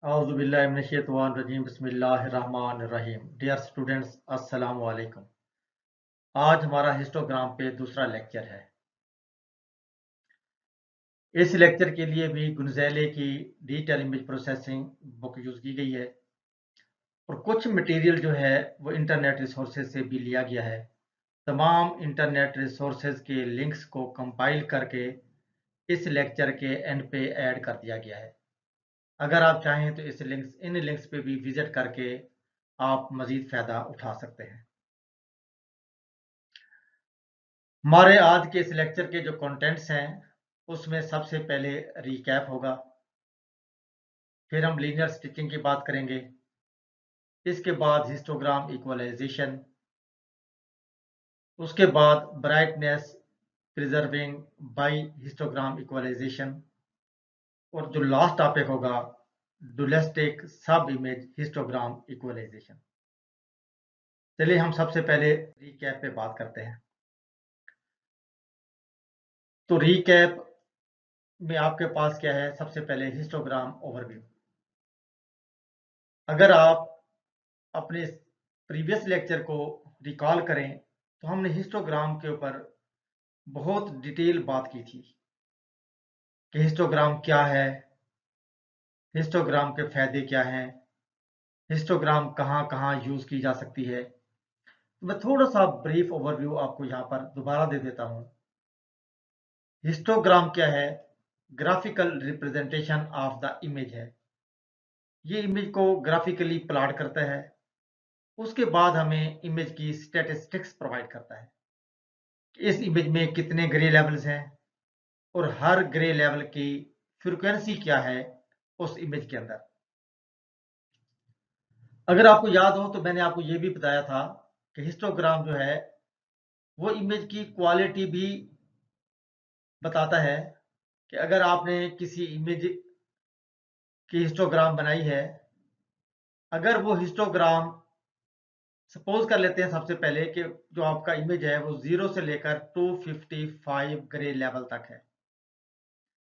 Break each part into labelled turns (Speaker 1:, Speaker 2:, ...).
Speaker 1: औज़ुबिल्लाहिमिनश्शैतानिर्रजीम बिस्मिल्लाहिर्रहमानिर्रहीम। Dear students, अस्सलाम वालेकुम। आज हमारा हिस्टोग्राम पे दूसरा लेक्चर है। इस लेक्चर के लिए भी गुनज़ैले की digital image processing book use की गई है और कुछ मटेरियल जो है वो इंटरनेट रिसोर्सेज से भी लिया गया है। तमाम इंटरनेट रिसोर्सेज के लिंक्स को कंपाइल करके इस लेक्चर के एंड पे ऐड कर दिया गया है। अगर आप चाहें तो इन लिंक्स पे भी विजिट करके आप मज़ीद फ़ायदा उठा सकते हैं। हमारे आज के इस लेक्चर के जो कंटेंट्स हैं उसमें सबसे पहले रिकैप होगा, फिर हम लीनियर स्टिचिंग की बात करेंगे, इसके बाद हिस्टोग्राम इक्वलाइजेशन, उसके बाद brightness preserving by histogram equalisation और जो लास्ट टॉपिक होगा डुलेस्टिक सब इमेज हिस्टोग्राम इक्वलाइजेशन। चलिए हम सबसे पहले रिकैप पे बात करते हैं। तो रिकैप में आपके पास क्या है? सबसे पहले हिस्टोग्राम ओवरव्यू। अगर आप अपने प्रीवियस लेक्चर को रिकॉल करें तो हमने हिस्टोग्राम के ऊपर बहुत डिटेल बात की थी कि हिस्टोग्राम क्या है, हिस्टोग्राम के फायदे क्या हैं, हिस्टोग्राम कहाँ कहाँ यूज की जा सकती है। तो मैं थोड़ा सा ब्रीफ ओवरव्यू आपको यहाँ पर दोबारा दे देता हूँ। हिस्टोग्राम क्या है? Graphical representation of the image है। ये इमेज को ग्राफिकली प्लॉट करता है, उसके बाद हमें इमेज की स्टैटिस्टिक्स प्रोवाइड करता है कि इस इमेज में कितने ग्रे लेवल्स हैं और हर ग्रे लेवल की फ्रीक्वेंसी क्या है उस इमेज के अंदर। अगर आपको याद हो तो मैंने आपको ये भी बताया था कि हिस्टोग्राम जो है वो इमेज की क्वालिटी भी बताता है कि अगर आपने किसी इमेज की हिस्टोग्राम बनाई है, अगर वो हिस्टोग्राम सपोज कर लेते हैं सबसे पहले कि जो आपका इमेज है वो 0 से लेकर 255 ग्रे लेवल तक है,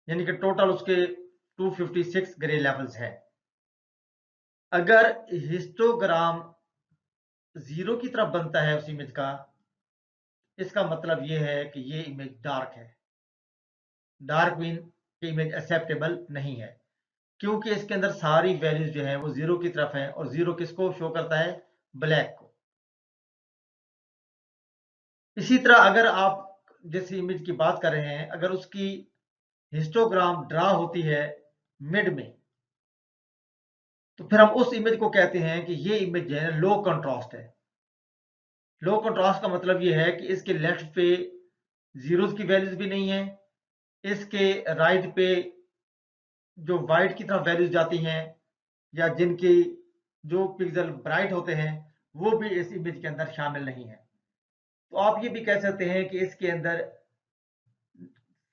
Speaker 1: यानी कि टोटल उसके 256 ग्रे लेवल्स है। अगर हिस्टोग्राम 0 की तरफ बनता है उस इमेज का, इसका मतलब ये है कि ये इमेज डार्क है। डार्क मीन कि इमेज एक्सेप्टेबल नहीं है, क्योंकि इसके अंदर सारी वैल्यूज जो है वो 0 की तरफ है और 0 किसको शो करता है? ब्लैक को। इसी तरह अगर आप जिस इमेज की बात कर रहे हैं, अगर उसकी हिस्टोग्राम ड्रा होती है मिड में, तो फिर हम उस इमेज को कहते हैं कि ये इमेज जो है लो कंट्रास्ट है। लो कंट्रास्ट का मतलब ये है कि इसके लेफ्ट पे जीरोस की वैल्यूज भी नहीं है, इसके राइट पे जो वाइट की तरफ वैल्यूज जाती हैं या जिनकी जो पिक्सल ब्राइट होते हैं वो भी इस इमेज के अंदर शामिल नहीं है। तो आप ये भी कह सकते हैं कि इसके अंदर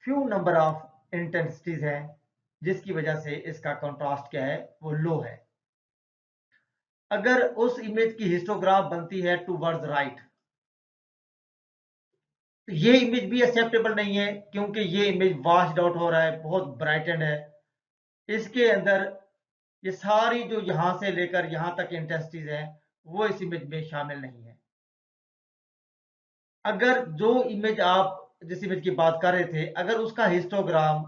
Speaker 1: फ्यू नंबर ऑफ इंटेंसिटीज हैं, जिसकी वजह से इसका कंट्रास्ट क्या है? वो लो है। अगर उस इमेज की हिस्टोग्राफ बनती है टूवर्ड्स राइट, तो ये इमेज भी एक्सेप्टेबल नहीं है, क्योंकि ये इमेज वॉश्ड आउट हो रहा है, बहुत ब्राइटेंड है। इसके अंदर ये सारी जो यहां से लेकर यहां तक इंटेंसिटीज हैं वो इस इमेज में शामिल नहीं है। अगर जो इमेज आप जिस इमेज की बात कर रहे थे, अगर उसका हिस्टोग्राम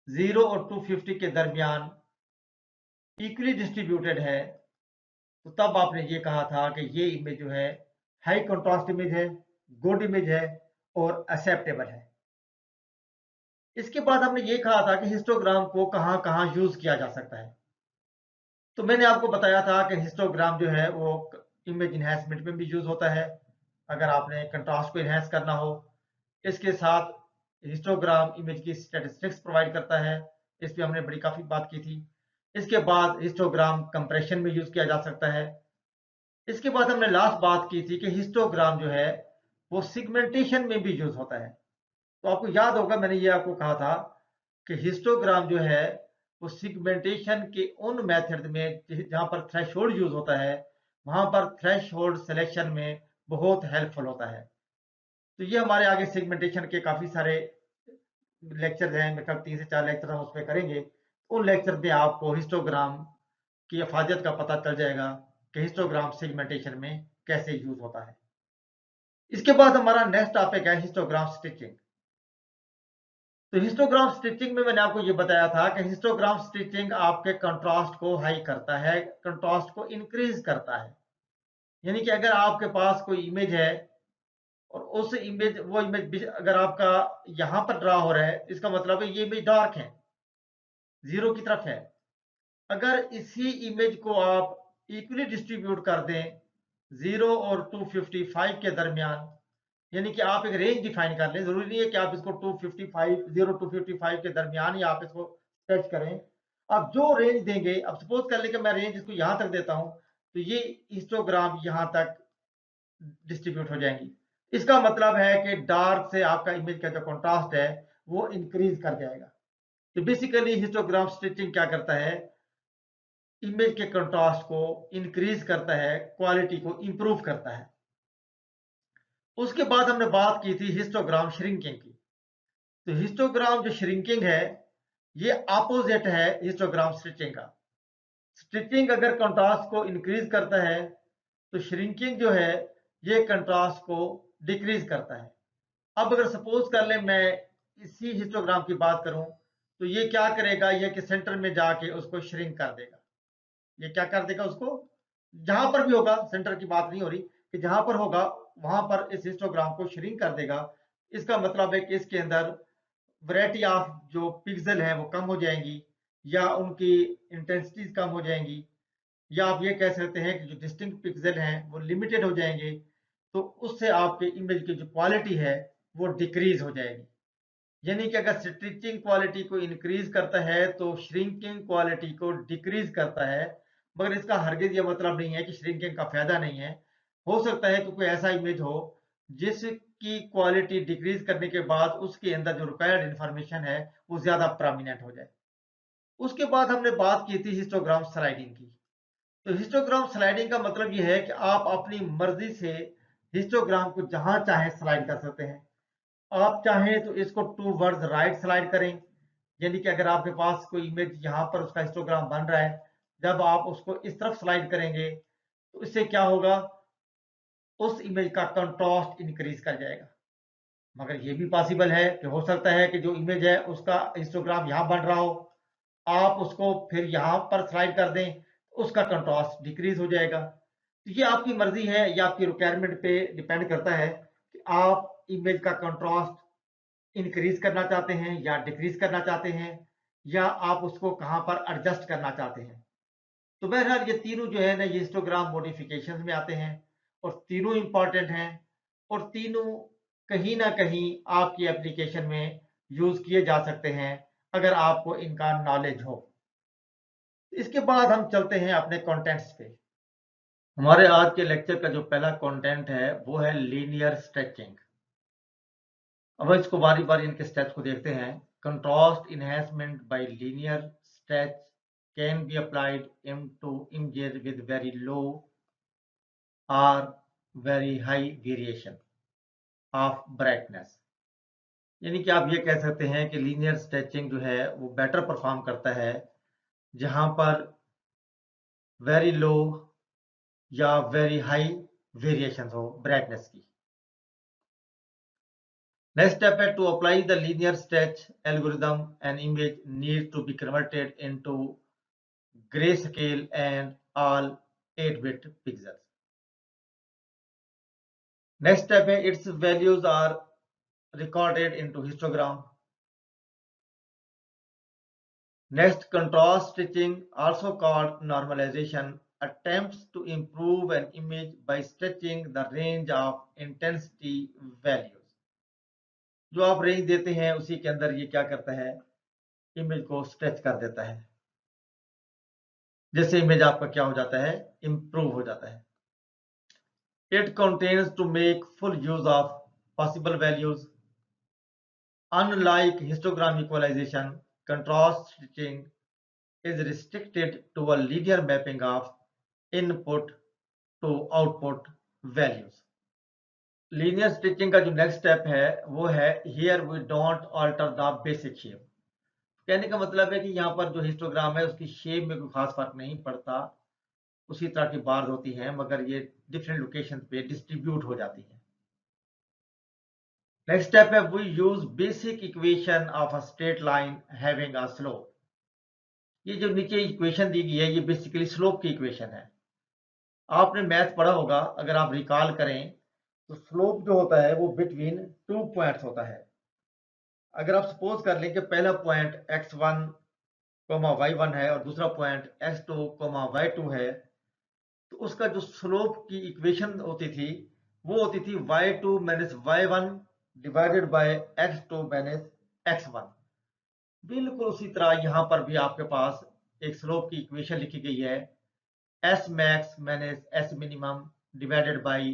Speaker 1: 0 और 250 के दरमियान इक्वली डिस्ट्रीब्यूटेड है, तो तब आपने ये कहा था कि ये इमेज जो है हाई कंट्रास्ट इमेज है, गुड इमेज है और एक्सेप्टेबल है। इसके बाद हमने ये कहा था कि हिस्टोग्राम को कहां कहां यूज किया जा सकता है। तो मैंने आपको बताया था कि हिस्टोग्राम जो है वो इमेज इन्हेंसमेंट में भी यूज होता है, अगर आपने कंट्रास्ट को इन्हेंस करना हो। इसके साथ हिस्टोग्राम इमेज की स्टैटिस्टिक्स प्रोवाइड करता है, इस पे हमने बड़ी काफी बात की थी। इसके बाद हिस्टोग्राम कंप्रेशन में यूज किया जा सकता है। इसके बाद हमने लास्ट बात की थी कि हिस्टोग्राम जो है वो सिगमेंटेशन में भी यूज होता है। तो आपको याद होगा मैंने ये आपको कहा था कि हिस्टोग्राम जो है वो सिगमेंटेशन के उन मेथड में जहां पर थ्रेशोल्ड यूज होता है, वहां पर थ्रेशोल्ड सिलेक्शन में बहुत हेल्पफुल होता है। तो ये हमारे आगे सेगमेंटेशन के काफी सारे लेक्चर हैं, मेरे ख्याल 3 से 4 लेक्चर हम उस पर करेंगे। उन लेक्चर में आपको हिस्टोग्राम की अफादियत का पता चल जाएगा कि हिस्टोग्राम सेगमेंटेशन में कैसे यूज होता है। इसके बाद हमारा नेक्स्ट टॉपिक है हिस्टोग्राम स्टिचिंग। तो हिस्टोग्राम स्टिचिंग में मैंने आपको ये बताया था कि हिस्टोग्राम स्टिचिंग आपके कंट्रास्ट को हाई करता है, कंट्रास्ट को इंक्रीज करता है। यानी कि अगर आपके पास कोई इमेज है और उस इमेज वो इमेज अगर आपका यहाँ पर ड्रा हो रहा है, इसका मतलब है ये इमेज डार्क है, 0 की तरफ है। अगर इसी इमेज को आप इक्वली डिस्ट्रीब्यूट कर दें 0 और 255 के दरमियान, यानी कि आप एक रेंज डिफाइन कर लें, जरूरी नहीं है कि आप इसको 255 0 255 के दरमियान ही आप इसको स्केच करें। आप जो रेंज देंगे, अब सपोज कर लें कि मैं रेंज इसको यहां तक देता हूं, तो ये हिस्टोग्राम यहां तक डिस्ट्रीब्यूट हो जाएंगी। इसका मतलब है कि डार्क से आपका इमेज का जो कॉन्ट्रास्ट है वो इंक्रीज कर जाएगा। तो बेसिकली हिस्टोग्राम स्टिचिंग क्या करता है, इमेज के कंट्रास्ट को इंक्रीज करता है, क्वालिटी को इंप्रूव करता है। उसके बाद हमने बात की थी हिस्टोग्राम श्रिंकिंग की। तो हिस्टोग्राम जो श्रिंकिंग है ये अपोजिट है हिस्टोग्राम स्टिचिंग का। स्टिचिंग अगर कंट्रास्ट को इंक्रीज करता है तो श्रिंकिंग जो है ये कंट्रास्ट को डिक्रीज करता है। अब अगर सपोज कर ले मैं इसी हिस्टोग्राम की बात करूं तो ये क्या करेगा, ये कि सेंटर में जाके उसको श्रिंक कर देगा। ये क्या कर देगा उसको, जहां पर भी होगा, सेंटर की बात नहीं हो रही, कि जहां पर होगा वहां पर इस हिस्टोग्राम को श्रिंक कर देगा। इसका मतलब है कि इसके अंदर वैरायटी ऑफ जो पिक्सल है वो कम हो जाएंगी या उनकी इंटेंसिटीज कम हो जाएंगी, या आप ये कह सकते हैं कि जो डिस्टिंक्ट पिक्सल हैं वो लिमिटेड हो जाएंगे। तो उससे आपके इमेज की जो क्वालिटी है वो डिक्रीज हो जाएगी। यानी कि अगर स्टिचिंग क्वालिटी को इंक्रीज करता है तो श्रिंकिंग क्वालिटी को डिक्रीज करता है। मगर इसका हरगिज ये मतलब नहीं है कि श्रिंकिंग का फायदा नहीं है। हो सकता है कि कोई ऐसा इमेज हो जिसकी क्वालिटी डिक्रीज करने के बाद उसके अंदर जो रिक्वायर्ड इंफॉर्मेशन है वो ज्यादा प्रोमिनेंट हो जाए। उसके बाद हमने बात की थी हिस्टोग्राम स्लाइडिंग की। तो हिस्टोग्राम स्लाइडिंग का मतलब यह है कि आप अपनी मर्जी से हिस्टोग्राम को जहां चाहे स्लाइड कर सकते हैं। आप चाहें तो इसको टूवर्ड्स राइट स्लाइड करें, यानी कि अगर आपके पास कोई इमेज यहाँ पर उसका हिस्टोग्राम बन रहा है, जब आप उसको इस तरफ स्लाइड करेंगे तो इससे क्या होगा, उस इमेज का कंट्रास्ट इंक्रीज कर जाएगा। मगर ये भी पॉसिबल है कि हो सकता है कि जो इमेज है उसका हिस्टोग्राम यहाँ बन रहा हो, आप उसको फिर यहाँ पर स्लाइड कर दें, उसका कंट्रास्ट डिक्रीज हो जाएगा। तो ये आपकी मर्जी है या आपकी रिक्वायरमेंट पे डिपेंड करता है कि आप इमेज का कंट्रास्ट इंक्रीज करना चाहते हैं या डिक्रीज करना चाहते हैं, या आप उसको कहां पर एडजस्ट करना चाहते हैं। तो बहरहाल ये तीनों जो है ना ये हिस्टोग्राम मॉडिफिकेशन में आते हैं और तीनों इंपॉर्टेंट हैं और तीनों कहीं ना कहीं आपकी एप्लीकेशन में यूज किए जा सकते हैं अगर आपको इनका नॉलेज हो। इसके बाद हम चलते हैं अपने कंटेंट्स पे। हमारे आज के लेक्चर का जो पहला कंटेंट है वो है लीनियर स्ट्रेचिंग। अब इसको बारी बारी इनके स्टेप्स को देखते हैं। Contrast enhancement by linear stretch can be applied to images with very low और very high variation of brightness. यानी कि आप ये कह सकते हैं कि लीनियर स्ट्रेचिंग जो है वो बेटर परफॉर्म करता है जहां पर वेरी लो या वेरी हाई वेरिएशन हो ब्राइटनेस की। नेक्स्ट स्टेप है to apply the linear stretch algorithm an image need to be converted into grayscale and all 8-bit pixels. Next step है its values are recorded into histogram. Next, contrast stitching, also called normalization, attempts to improve an image by stretching the range of intensity values. जो आप range देते हैं उसी के अंदर ये क्या करता है, इमेज को स्ट्रेच कर देता है, जैसे इमेज आपका क्या हो जाता है, इंप्रूव हो जाता है। It contains to make full use of possible values. Unlike histogram equalization, contrast stitching is restricted to a linear mapping of input to output values. Linear stitching का जो next step है वो है here we don't alter the basic shape. कहने का मतलब है कि यहाँ पर जो हिस्टोग्राम है उसकी शेप में कोई खास फर्क नहीं पड़ता, उसी तरह की बार्स होती हैं, मगर ये डिफरेंट लोकेशन पे डिस्ट्रीब्यूट हो जाती है। नेक्स्ट स्टेप है we use basic equation of a straight line having a slope. ये जो नीचे इक्वेशन दी गई है ये बेसिकली स्लोप की इक्वेशन है। आपने मैथ पढ़ा होगा, अगर आप रिकॉल करें तो स्लोप जो होता है वो बिटवीन 2 पॉइंट्स होता है। अगर आप सपोज कर लें कि पहला पॉइंट x1, y1 है और दूसरा पॉइंट x2, y2 है, तो उसका जो स्लोप की इक्वेशन होती थी वो होती थी y2 minus y1 divided by x2 minus x1। बिल्कुल उसी तरह यहाँ पर भी आपके पास एक स्लोप की इक्वेशन लिखी गई है, S max minus S minimum divided by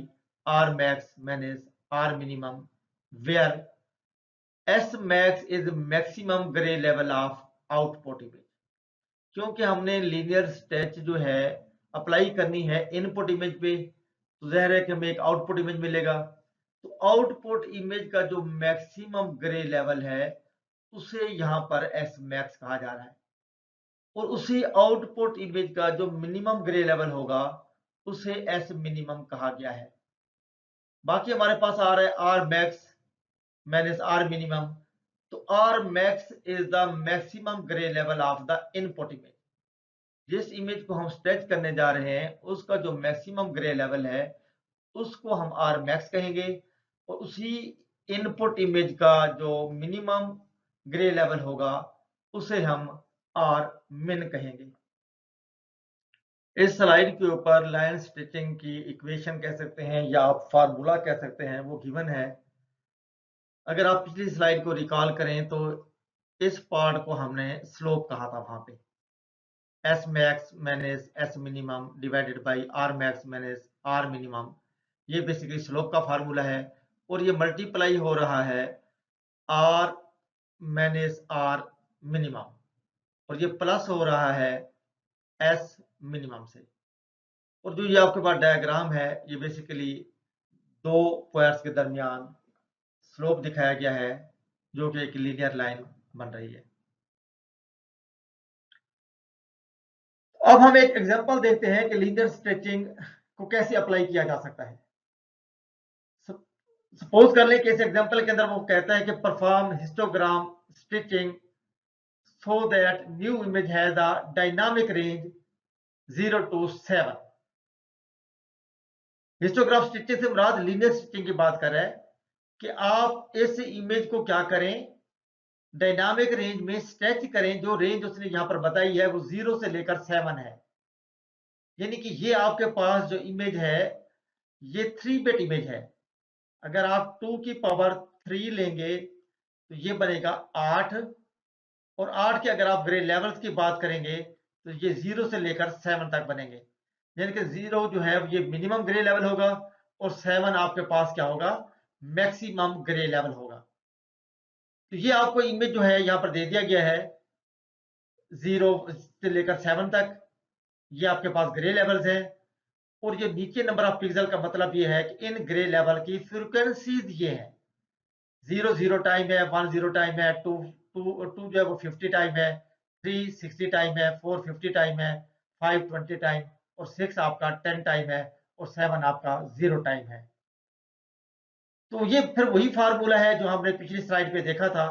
Speaker 1: R max minus R minimum, where S max is maximum gray level of output image। क्योंकि हमने लीनियर स्ट्रेच जो है अप्लाई करनी है इनपुट इमेज पे, तो जाहिर है कि हमें एक आउटपुट इमेज मिलेगा। तो आउटपुट इमेज का जो मैक्सिमम ग्रे लेवल है उसे यहाँ पर एस मैक्स कहा जा रहा है, और उसी आउटपुट इमेज का जो मिनिमम ग्रे लेवल होगा उसे एस मिनिमम कहा गया है। बाकी हमारे पास आ रहा है R max minus R minimum. तो R max is the maximum grey level of the input image. जिस इमेज को हम स्ट्रेच करने जा रहे हैं उसका जो मैक्सिमम ग्रे लेवल है उसको हम आर मैक्स कहेंगे, और उसी इनपुट इमेज का जो मिनिमम ग्रे लेवल होगा उसे हम आर मिन कहेंगे। इस स्लाइड के ऊपर लाइन स्टिचिंग की इक्वेशन कह सकते हैं या आप फार्मूला कह सकते हैं, वो गिवन है। अगर आप पिछली स्लाइड को रिकॉल करें तो इस पार्ट को हमने स्लोप कहा था वहां पे, S max minus S minimum divided by R max minus R minimum. ये बेसिकली स्लोप का फार्मूला है, और ये मल्टीप्लाई हो रहा है आर माइनस आर मिनिमम, और ये प्लस हो रहा है एस मिनिमम से। और जो ये आपके पास डायग्राम है ये बेसिकली दो पॉइंट्स के दरमियान स्लोप दिखाया गया है जो कि एक लीनियर लाइन बन रही है। अब हम एक एग्जांपल देखते हैं कि लीनियर स्ट्रेचिंग को कैसे अप्लाई किया जा सकता है। सपोज कर लें कि इस एग्जांपल के अंदर वो कहता है कि perform histogram stitching so that new image has a dynamic range 0 to 7। Histograph stitching से मुराद लीनियर स्टिचिंग की बात कर रहा है कि आप इस इमेज को क्या करें, डायनामिक रेंज में स्ट्रेच करें। जो रेंज उसने यहां पर बताई है वो 0 से लेकर 7 है, यानी कि ये आपके पास जो इमेज है ये 3 बिट इमेज है। अगर आप 2 की पावर 3 लेंगे तो ये बनेगा 8, और 8 के अगर आप ग्रे लेवल्स की बात करेंगे तो ये 0 से लेकर 7 तक बनेंगे, यानी कि 0 जो है ये मिनिमम ग्रे लेवल होगा और 7 आपके पास क्या होगा, मैक्सिमम ग्रे लेवल होगा। तो ये आपको इमेज जो है यहाँ पर दे दिया गया है 0 से लेकर 7 तक, ये आपके पास ग्रे लेवल्स हैं, और ये नीचे नंबर ऑफ पिक्सल का मतलब ये है कि इन ग्रे लेवल की फ्रीक्वेंसीज ये है, 0 0 टाइम है, 1 0 टाइम है, 2 2 जो है वो 50 टाइम है, 3 60 टाइम है, 4 50 टाइम है, 5 20 टाइम, और 6 आपका 10 टाइम है, और 7 आपका 0 टाइम है। तो ये फिर वही फार्मूला है जो हमने पिछली स्लाइड पे देखा था।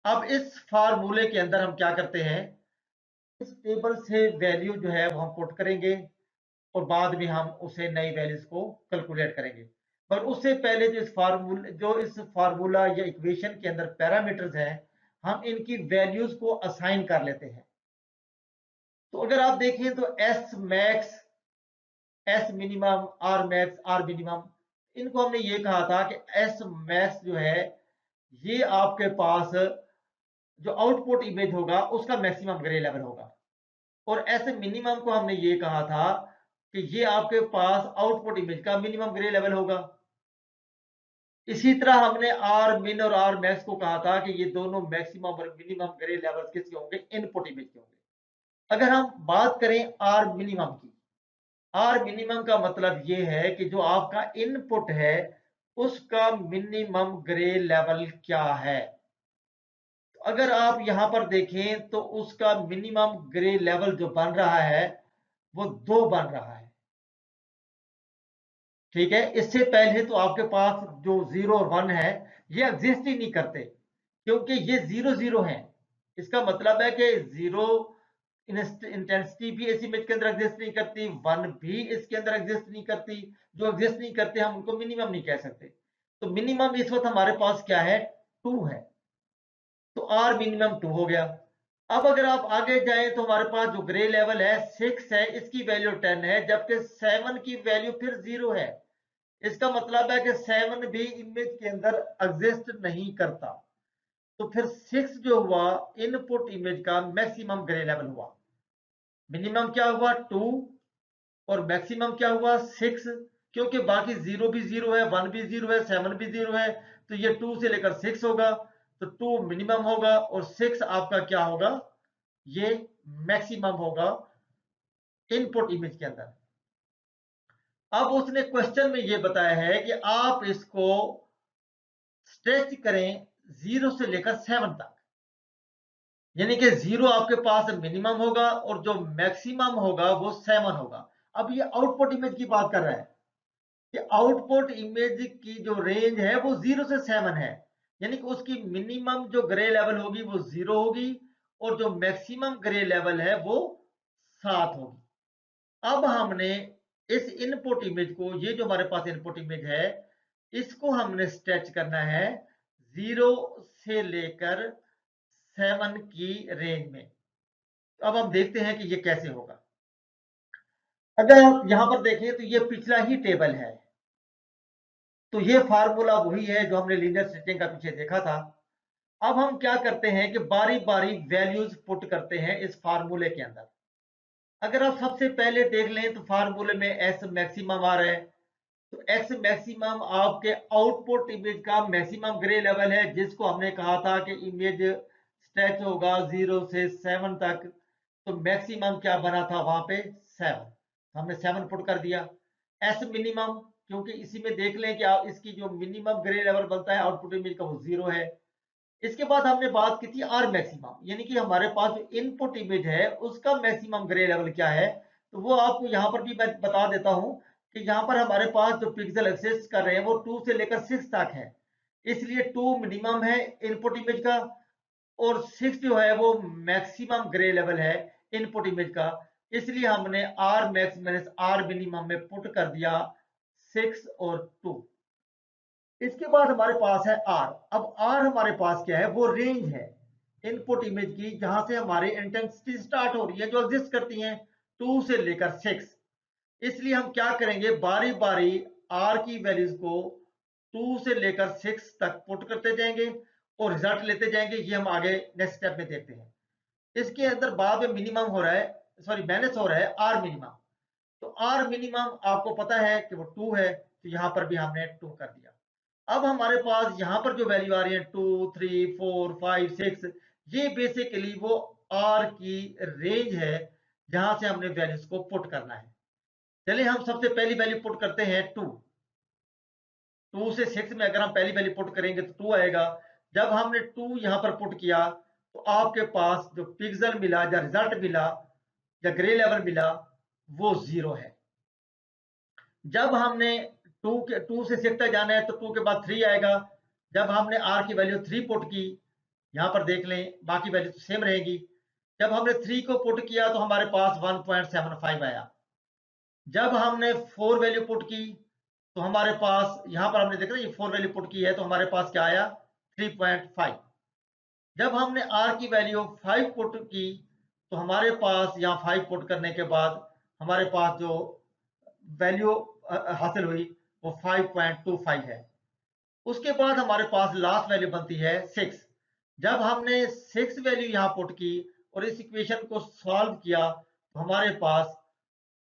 Speaker 1: अब इस फार्मूले के अंदर हम क्या करते हैं, इस टेबल से वैल्यू जो है वो हम पुट करेंगे और बाद में हम उसे नई वैल्यूज को कैलकुलेट करेंगे। पर उससे पहले जो इस फार्मूला या इक्वेशन के अंदर पैरामीटर्स हैं हम इनकी वैल्यूज को असाइन कर लेते हैं। तो अगर आप देखें तो S max, S minimum, R max, R minimum, इनको हमने ये कहा था कि एस मैक्स जो है ये आपके पास जो आउटपुट इमेज होगा उसका मैक्सिमम ग्रे लेवल होगा, और एस मिनिमम को हमने ये कहा था कि ये आपके पास आउटपुट इमेज का मिनिमम ग्रे लेवल होगा। इसी तरह हमने आर मिन और आर मैक्स को कहा था कि ये दोनों मैक्सिमम और मिनिमम ग्रे लेवल किसके होंगे, इनपुट इमेज के होंगे। अगर हम बात करें आर मिनिमम की, आर मिनिमम का मतलब ये है कि जो आपका इनपुट है उसका मिनिमम ग्रे लेवल क्या है। तो अगर आप यहां पर देखें तो उसका मिनिमम ग्रे लेवल जो बन रहा है वो 2 बन रहा है। ठीक है, इससे पहले तो आपके पास जो 0 और 1 है ये एग्जिस्ट ही नहीं करते, क्योंकि ये 0 0 है। इसका मतलब है कि 0 इंटेंसिटी भी इस इमेज के अंदर एग्जिस्ट नहीं करती, 1 भी इसके अंदर एग्जिस्ट नहीं करती। जो एग्जिस्ट नहीं करते हम उनको मिनिमम नहीं कह सकते। तो मिनिमम इस वक्त हमारे पास क्या है, 2 है। तो आर मिनिमम 2 हो गया। अब अगर आप आगे जाएं तो हमारे पास जो ग्रे लेवल है 6 है, इसकी वैल्यू 10 है, जबकि 7 की वैल्यू फिर 0 है। इसका मतलब है कि 7 भी इमेज के अंदर एग्जिस्ट नहीं करता। तो फिर 6 जो हुआ इनपुट इमेज का मैक्सिमम ग्रे लेवल हुआ। मिनिमम क्या हुआ 2 और मैक्सिमम क्या हुआ 6, क्योंकि बाकी 0 भी 0 है, 1 भी 0 है, 7 भी 0 है, तो ये 2 से लेकर 6 होगा। तो 2 मिनिमम होगा और 6 आपका क्या होगा, ये मैक्सिमम होगा इनपुट इमेज के अंदर। अब उसने क्वेश्चन में ये बताया है कि आप इसको स्ट्रेच करें 0 से लेकर 7 तक, यानी कि 0 आपके पास मिनिमम होगा और जो मैक्सिमम होगा वो 7 होगा। अब ये आउटपुट इमेज की बात कर रहा है कि आउटपुट इमेज की जो रेंज है वो 0 से 7 है, यानी कि उसकी मिनिमम जो ग्रे लेवल होगी वो 0 होगी और जो मैक्सिमम ग्रे लेवल है वो 7 होगी। अब हमने इस इनपुट इमेज को, ये जो हमारे पास इनपुट इमेज है, इसको हमने स्ट्रेच करना है 0 से लेकर 7 की रेंज में। अब हम देखते हैं कि ये कैसे होगा। अगर आप यहां पर देखें तो ये पिछला ही टेबल है, तो ये फार्मूला वही है जो हमने लीनियर स्ट्रेचिंग का पीछे देखा था। अब हम क्या करते हैं कि बारी बारी वैल्यूज पुट करते हैं इस फार्मूले के अंदर। अगर आप सबसे पहले देख लें तो फार्मूले में एस मैक्सिमम आ रहा है, तो एक्स मैक्सिमम आपके आउटपुट इमेज का मैक्सिमम ग्रे लेवल है, जिसको हमने कहा था कि इमेज स्ट्रेच होगा 0 से 7 तक। तो मैक्सिमम क्या बना था वहां पे 7, हमने 7 पुट कर दिया। एस मिनिमम, क्योंकि इसी में देख लें कि आप इसकी जो मिनिमम ग्रे लेवल बनता है आउटपुट इमेज का वो 0 है। इसके बाद हमने बात की थी आर मैक्सिमम, यानी कि हमारे पास जो इनपुट इमेज है उसका मैक्सिमम ग्रे लेवल क्या है। तो वो आपको यहाँ पर भी मैं बता देता हूँ कि यहाँ पर हमारे पास जो पिक्सल एक्सेस कर रहे हैं वो 2 से लेकर 6 तक है, इसलिए 2 मिनिमम है इनपुट इमेज का और 6 जो है वो मैक्सिमम ग्रे लेवल है इनपुट इमेज का। इसलिए हमने R max minus R minimum में पुट कर दिया 6 और 2। इसके बाद हमारे पास है आर। अब आर हमारे पास क्या है, वो रेंज है इनपुट इमेज की, जहां से हमारी इंटेंसिटी स्टार्ट हो रही है, जो एग्जिस्ट करती हैं 2 से लेकर 6। इसलिए हम क्या करेंगे, बारी बारी आर की वैल्यूज को 2 से लेकर 6 तक पुट करते जाएंगे और रिजल्ट लेते जाएंगे। ये हम आगे नेक्स्ट स्टेप में देखते हैं। इसके अंदर बाद में मिनिमम हो रहा है, सॉरी माइनस हो रहा है आर मिनिमम। तो आर मिनिमम आपको पता है कि वो 2 है, तो यहां पर भी हमने 2 कर दिया। अब हमारे पास यहाँ पर जो वैल्यू आ रही है 2 3 4 5 6, ये बेसिकली वो आर की रेंज है जहां से हमने वैल्यूज को पुट करना है। चलिए हम सबसे पहली वैल्यू पुट करते हैं 2। 2 से 6 में अगर हम पहली वैल्यू पुट करेंगे तो 2 आएगा। जब हमने 2 यहाँ पर पुट किया तो आपके पास जो पिक्सल मिला या रिजल्ट मिला या ग्रे लेवल मिला वो 0 है। जब हमने 2 से 6 तक जाना है तो 2 के बाद 3 आएगा। जब हमने आर की वैल्यू 3 पुट की, यहां पर देख लें बाकी वैल्यू तो सेम रहेगी। जब हमने 3 को पुट किया तो हमारे पास 1.75 आया। जब हमने 4 वैल्यू पुट की तो हमारे पास, यहां पर हमने देखा ये 4 वैल्यू पुट की है तो हमारे पास क्या आया 3.5। जब हमने आर की वैल्यू 5 पुट की तो हमारे पास यहाँ 5 पुट करने के बाद हमारे पास जो वैल्यू हासिल हुई वो 5.25 है। उसके बाद हमारे पास लास्ट वैल्यू बनती है 6। जब हमने 6 वैल्यू यहाँ पुट की और इस इक्वेशन को सॉल्व किया तो हमारे पास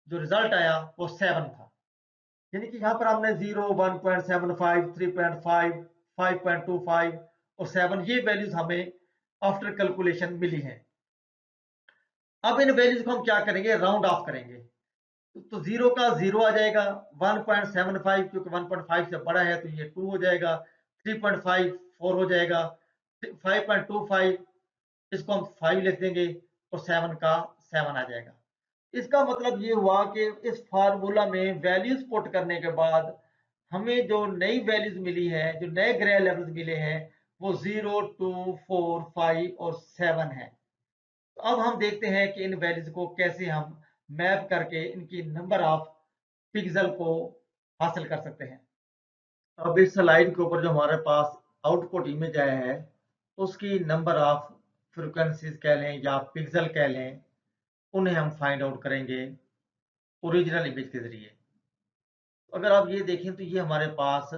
Speaker 1: जो रिजल्ट आया वो 7 था। यानी कि यहाँ पर हमने 0 1.75 3.5 5.25 और 7 ये वैल्यूज हमें आफ्टर कैलकुलेशन मिली हैं। अब इन वैल्यूज को हम क्या करेंगे, राउंड ऑफ करेंगे। तो 0 का 0 आ जाएगा, 1.75 क्योंकि 1.5 से बड़ा है तो ये 2 हो जाएगा, 3.5 4 हो जाएगा, 5.25 इसको हम 5 लिख देंगे और 7 का 7 आ जाएगा। इसका मतलब ये हुआ कि इस फार्मूला में वैल्यूज पुट करने के बाद हमें जो नई वैल्यूज मिली है, जो नए ग्रे लेवल्स मिले हैं, वो 0, 2, 4, 5 और 7 है। तो अब हम देखते हैं कि इन वैल्यूज को कैसे हम मैप करके इनकी नंबर ऑफ पिक्सल को हासिल कर सकते हैं। अब इस स्लाइड के ऊपर जो हमारे पास आउटपुट इमेज आया है, उसकी नंबर ऑफ फ्रिक्वेंसीज कह लें या पिक्सल कह लें, उन्हें हम फाइंड आउट करेंगे ओरिजिनल इमेज के जरिए। अगर आप ये देखें तो ये हमारे पास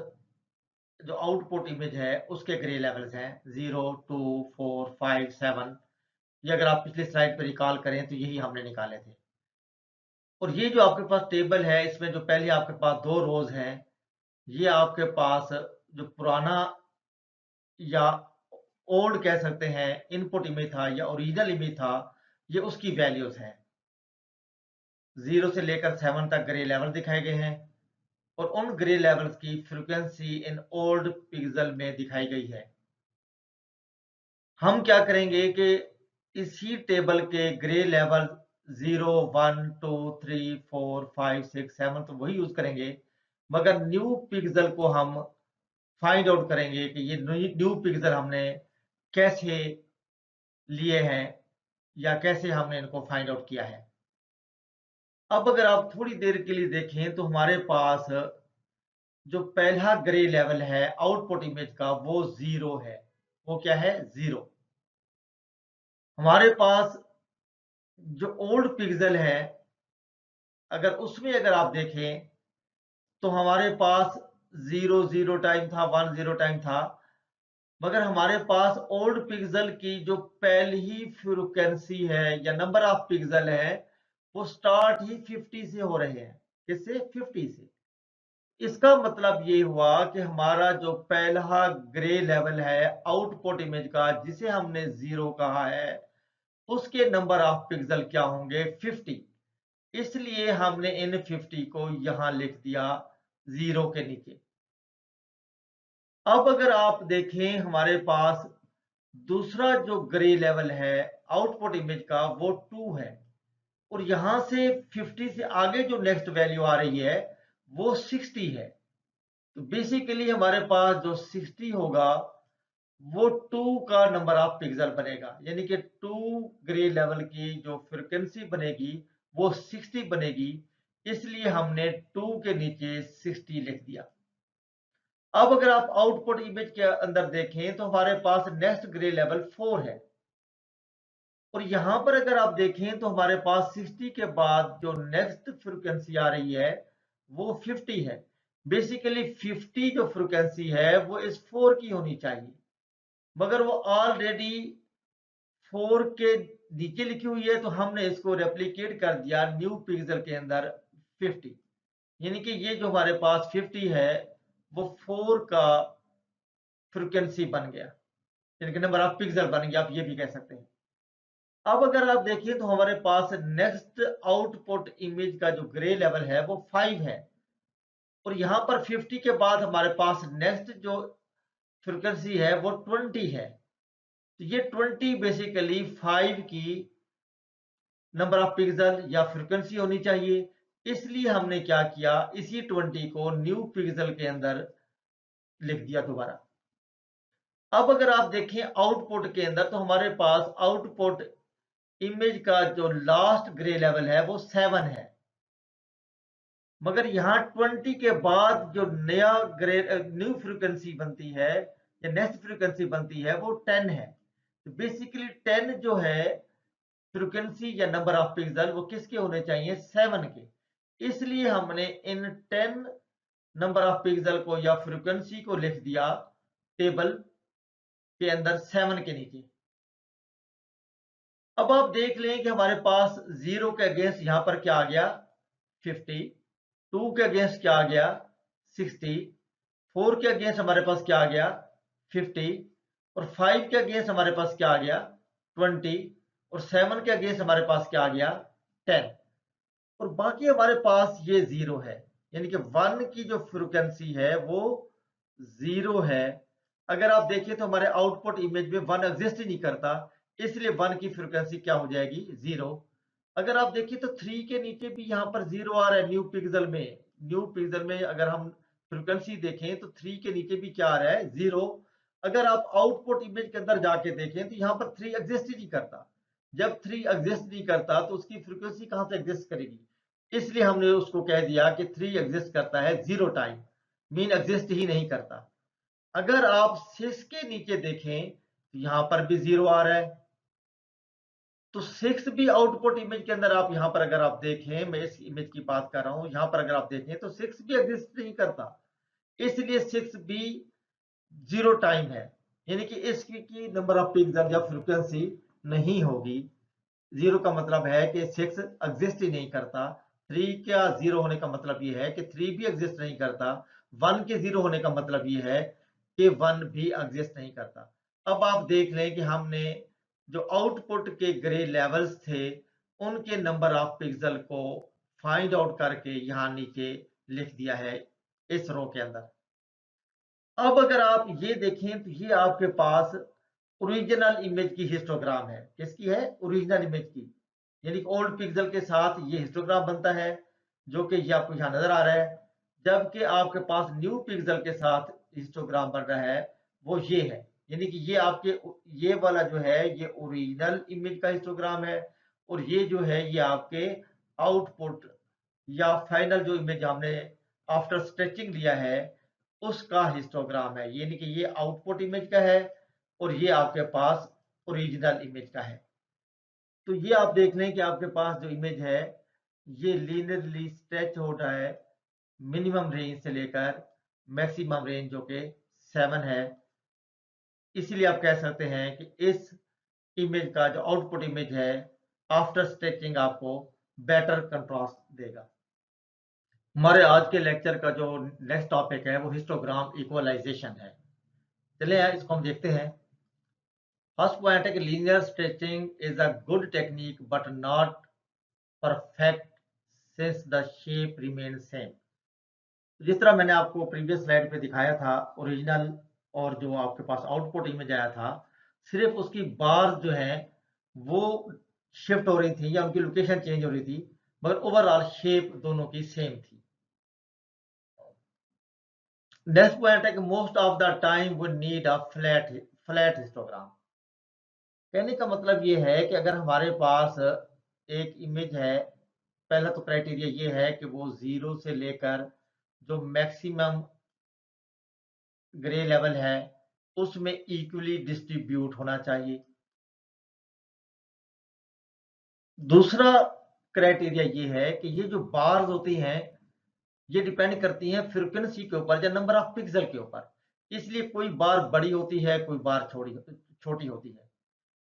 Speaker 1: जो आउटपुट इमेज है उसके ग्रे लेवल्स हैं 0, 2, 4, 5, 7। ये अगर आप पिछली स्लाइड पर रिकॉल करें तो यही हमने निकाले थे। और ये जो आपके पास टेबल है, इसमें जो पहले आपके पास 2 रोज हैं, ये आपके पास जो पुराना या ओल्ड कह सकते हैं इनपुट इमेज था या ओरिजिनल इमेज था, ये उसकी वैल्यूज हैं। 0 से लेकर 7 तक ग्रे लेवल दिखाए गए हैं और उन ग्रे लेवल्स की फ्रीक्वेंसी इन ओल्ड पिक्सल में दिखाई गई है। हम क्या करेंगे कि इसी टेबल के ग्रे लेवल 0, 1, 2, 3, 4, 5, 6, 7 तो वही यूज करेंगे, मगर न्यू पिक्सल को हम फाइंड आउट करेंगे कि ये न्यू पिक्सल हमने कैसे लिए हैं या कैसे हमने इनको फाइंड आउट किया है। अब अगर आप थोड़ी देर के लिए देखें तो हमारे पास जो पहला ग्रे लेवल है आउटपुट इमेज का वो 0 है। वो क्या है? 0। हमारे पास जो ओल्ड पिक्सल है, अगर उसमें अगर आप देखें तो हमारे पास 0 0 टाइम था, 1 0 टाइम था, मगर हमारे पास ओल्ड पिक्सल की जो पहली फ्रीक्वेंसी है या नंबर ऑफ पिक्सल है, वो स्टार्ट ही 50 से हो रहे हैं। किससे? 50 से। इसका मतलब ये हुआ कि हमारा जो पहला ग्रे लेवल है आउटपुट इमेज का, जिसे हमने 0 कहा है, उसके नंबर ऑफ पिक्सल क्या होंगे? 50। इसलिए हमने इन 50 को यहां लिख दिया 0 के नीचे। अब अगर आप देखें हमारे पास दूसरा जो ग्रे लेवल है आउटपुट इमेज का वो 2 है और यहां से 50 से आगे जो नेक्स्ट वैल्यू आ रही है वो 60 है। तो बेसिकली हमारे पास जो 60 होगा वो 2 का नंबर ऑफ पिक्सल बनेगा, यानी कि 2 ग्रे लेवल की जो फ्रीक्वेंसी बनेगी वो 60 बनेगी। इसलिए हमने 2 के नीचे 60 लिख दिया। अब अगर आप आउटपुट इमेज के अंदर देखें तो हमारे पास नेक्स्ट ग्रे लेवल 4 है और यहां पर अगर आप देखें तो हमारे पास 60 के बाद जो नेक्स्ट फ्रीक्वेंसी आ रही है वो 50 है। बेसिकली 50 जो फ्रीक्वेंसी है वो इस 4 की होनी चाहिए, मगर वो ऑलरेडी 4 के नीचे लिखी हुई है, तो हमने इसको रेप्लिकेट कर दिया न्यू पिक्सल के अंदर 50। यानी कि ये जो हमारे पास 50 है वो 4 का फ्रीक्वेंसी बन गया, यानी कि नंबर ऑफ पिक्सल बन गया, आप ये भी कह सकते हैं। अब अगर आप देखिए तो हमारे पास नेक्स्ट आउटपुट इमेज का जो ग्रे लेवल है वो 5 है और यहां पर 50 के बाद हमारे पास नेक्स्ट जो फ्रीक्वेंसी है वो 20 है। तो ये 20 बेसिकली 5 की नंबर ऑफ पिक्सल या फ्रीक्वेंसी होनी चाहिए। इसलिए हमने क्या किया, इसी 20 को न्यू पिक्सल के अंदर लिख दिया दोबारा। अब अगर आप देखें आउटपुट के अंदर तो हमारे पास आउटपुट इमेज का जो लास्ट ग्रे लेवल है वो 7 है, मगर यहाँ 20 के बाद जो नया ग्रे न्यू फ्रीक्वेंसी बनती है या नेक्स्ट फ्रीक्वेंसी बनती है वो 10 है। तो बेसिकली 10 जो है फ्रीक्वेंसी या नंबर ऑफ पिक्सल वो किसके होने चाहिए? 7 के। इसलिए हमने इन 10 नंबर ऑफ पिक्सल को या फ्रीक्वेंसी को लिख दिया टेबल के अंदर 7 के नीचे। अब आप देख लें कि हमारे पास 0 के अगेंस्ट यहां पर क्या आ गया? 50। 2 के अगेंस्ट क्या आ गया? 60। 4 के अगेंस्ट हमारे पास क्या आ गया? 50। और 5 के अगेंस्ट हमारे पास क्या आ गया? 20। और 7 के अगेंस्ट हमारे पास क्या आ गया? 10। और बाकी हमारे पास ये 0 है, यानी कि 1 की जो फ्रीक्वेंसी है वो 0 है। अगर आप देखिए तो हमारे आउटपुट इमेज में 1 एग्जिस्ट ही नहीं करता, इसलिए 1 की फ्रीक्वेंसी क्या हो जाएगी 0। अगर आप देखिए तो 3 के नीचे भी यहाँ पर 0 आ रहा है न्यू पिक्सल में। न्यू पिक्सल में अगर हम फ्रीक्वेंसी देखें तो 3 के नीचे भी क्या आ रहा है 0। अगर आप आउटपुट इमेज के अंदर जाके देखें तो यहाँ पर 3 एग्जिस्ट ही नहीं करता। जब 3 एग्जिस्ट नहीं करता तो उसकी फ्रीक्वेंसी कहाँ से एग्जिस्ट करेगी। इसलिए हमने उसको कह दिया कि 3 एग्जिस्ट करता है 0 टाइम, मीन एग्जिस्ट ही नहीं करता। अगर आप 6 के नीचे देखें तो यहाँ पर भी 0 आ रहा है, तो 6 भी आउटपुट इमेज के अंदर आप यहाँ पर अगर आप देखें, मैं इस इमेज की बात कर रहा हूं, यहाँ पर अगर आप देखें तो 6 भी एग्जिस्ट नहीं करता। इसलिए 6 भी 0 टाइम है, यानी कि इसकी नंबर ऑफ पिक्सल या फ्रीक्वेंसी नहीं होगी। 0 का मतलब है कि 6 एग्जिस्ट ही नहीं करता। 3 का 0 होने का मतलब ये है कि 3 भी एग्जिस्ट नहीं करता। 1 के 0 होने का मतलब ये है कि 1 भी एग्जिस्ट नहीं करता। अब आप देख लें कि हमने जो आउटपुट के ग्रे लेवल्स थे उनके नंबर ऑफ पिक्सल को फाइंड आउट करके यहाँ नीचे लिख दिया है इस रो के अंदर। अब अगर आप ये देखें तो ये आपके पास ओरिजिनल इमेज की हिस्टोग्राम है। किसकी है? ओरिजिनल इमेज की, यानी ओल्ड पिक्सल के साथ ये हिस्टोग्राम बनता है, जो कि ये आपको यहाँ नजर आ रहा है। जबकि आपके पास न्यू पिक्सल के साथ हिस्टोग्राम बन रहा है वो ये है, यानी कि ये आपके ये वाला जो है ये ओरिजिनल इमेज का हिस्टोग्राम है, और ये जो है ये आपके आउटपुट या फाइनल जो इमेज हमने आफ्टर स्ट्रेचिंग लिया है उसका हिस्टोग्राम है, यानी कि ये आउटपुट इमेज का है और ये आपके पास ओरिजिनल इमेज का है। तो ये आप देख लें कि आपके पास जो इमेज है ये लीनियरली स्ट्रेच हो रहा है मिनिमम रेंज से लेकर मैक्सिमम रेंज जो कि 7 है। इसीलिए आप कह सकते हैं कि इस इमेज का जो आउटपुट इमेज है आफ्टर स्ट्रेचिंग आपको बेटर कंट्रास्ट देगा। हमारे आज के लेक्चर का जो नेक्स्ट टॉपिक है वो हिस्टोग्राम इक्वलाइजेशन है। चलिए इसको हम देखते हैं। फर्स्ट पॉइंट है कि linear stretching is a good technique but not perfect since the shape remain same. जिस तरह मैंने आपको प्रीवियस स्लाइड पे दिखाया था, ओरिजिनल और जो आपके पास आउटपुट इमेज आया था, सिर्फ उसकी बार जो है वो शिफ्ट हो रही थी या उनकी लोकेशन चेंज हो रही थी, मगर ओवरऑल शेप दोनों की सेम थी। नेक्स्ट पॉइंट है कि most of the time we need a flat histogram. कहने का मतलब ये है कि अगर हमारे पास एक इमेज है, पहला तो क्राइटेरिया ये है कि वो 0 से लेकर जो मैक्सिमम ग्रे लेवल है उसमें इक्वली डिस्ट्रीब्यूट होना चाहिए। दूसरा क्राइटेरिया ये है कि ये जो बार्स होती हैं ये डिपेंड करती हैं फ्रीक्वेंसी के ऊपर या नंबर ऑफ पिक्सल के ऊपर। इसलिए कोई बार बड़ी होती है, कोई बार छोटी होती है।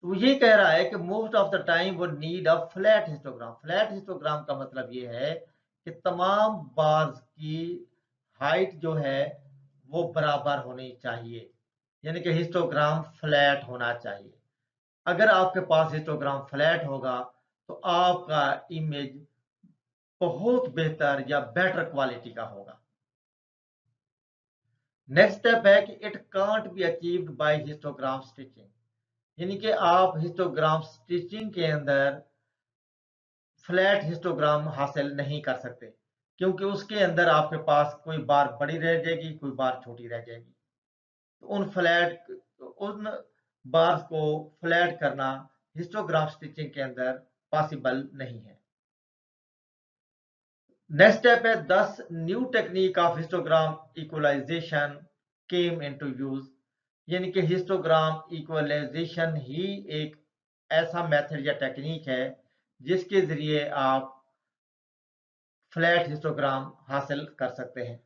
Speaker 1: तो ये कह रहा है कि मोस्ट ऑफ द टाइम वो need a flat histogram. Flat histogram का मतलब ये है कि तमाम बार्स की हाइट जो है वो बराबर होनी चाहिए, यानी कि हिस्टोग्राम फ्लैट होना चाहिए। अगर आपके पास हिस्टोग्राम फ्लैट होगा तो आपका इमेज बहुत बेहतर या बेटर क्वालिटी का होगा। नेक्स्ट स्टेप है कि it can't be achieved by histogram stitching, यानी कि आप हिस्टोग्राम स्टिचिंग के अंदर फ्लैट हिस्टोग्राम हासिल नहीं कर सकते, क्योंकि उसके अंदर आपके पास कोई बार बड़ी रह जाएगी, कोई बार छोटी रह जाएगी। तो उन बार्स को फ्लैट करना हिस्टोग्राम स्टिचिंग के अंदर पॉसिबल नहीं है। नेक्स्ट स्टेप है 10 new technique of histogram equalisation came into use, यानी कि हिस्टोग्राम इक्वलाइजेशन ही एक ऐसा मेथड या टेक्निक है जिसके जरिए आप फ्लैट हिस्टोग्राम हासिल कर सकते हैं।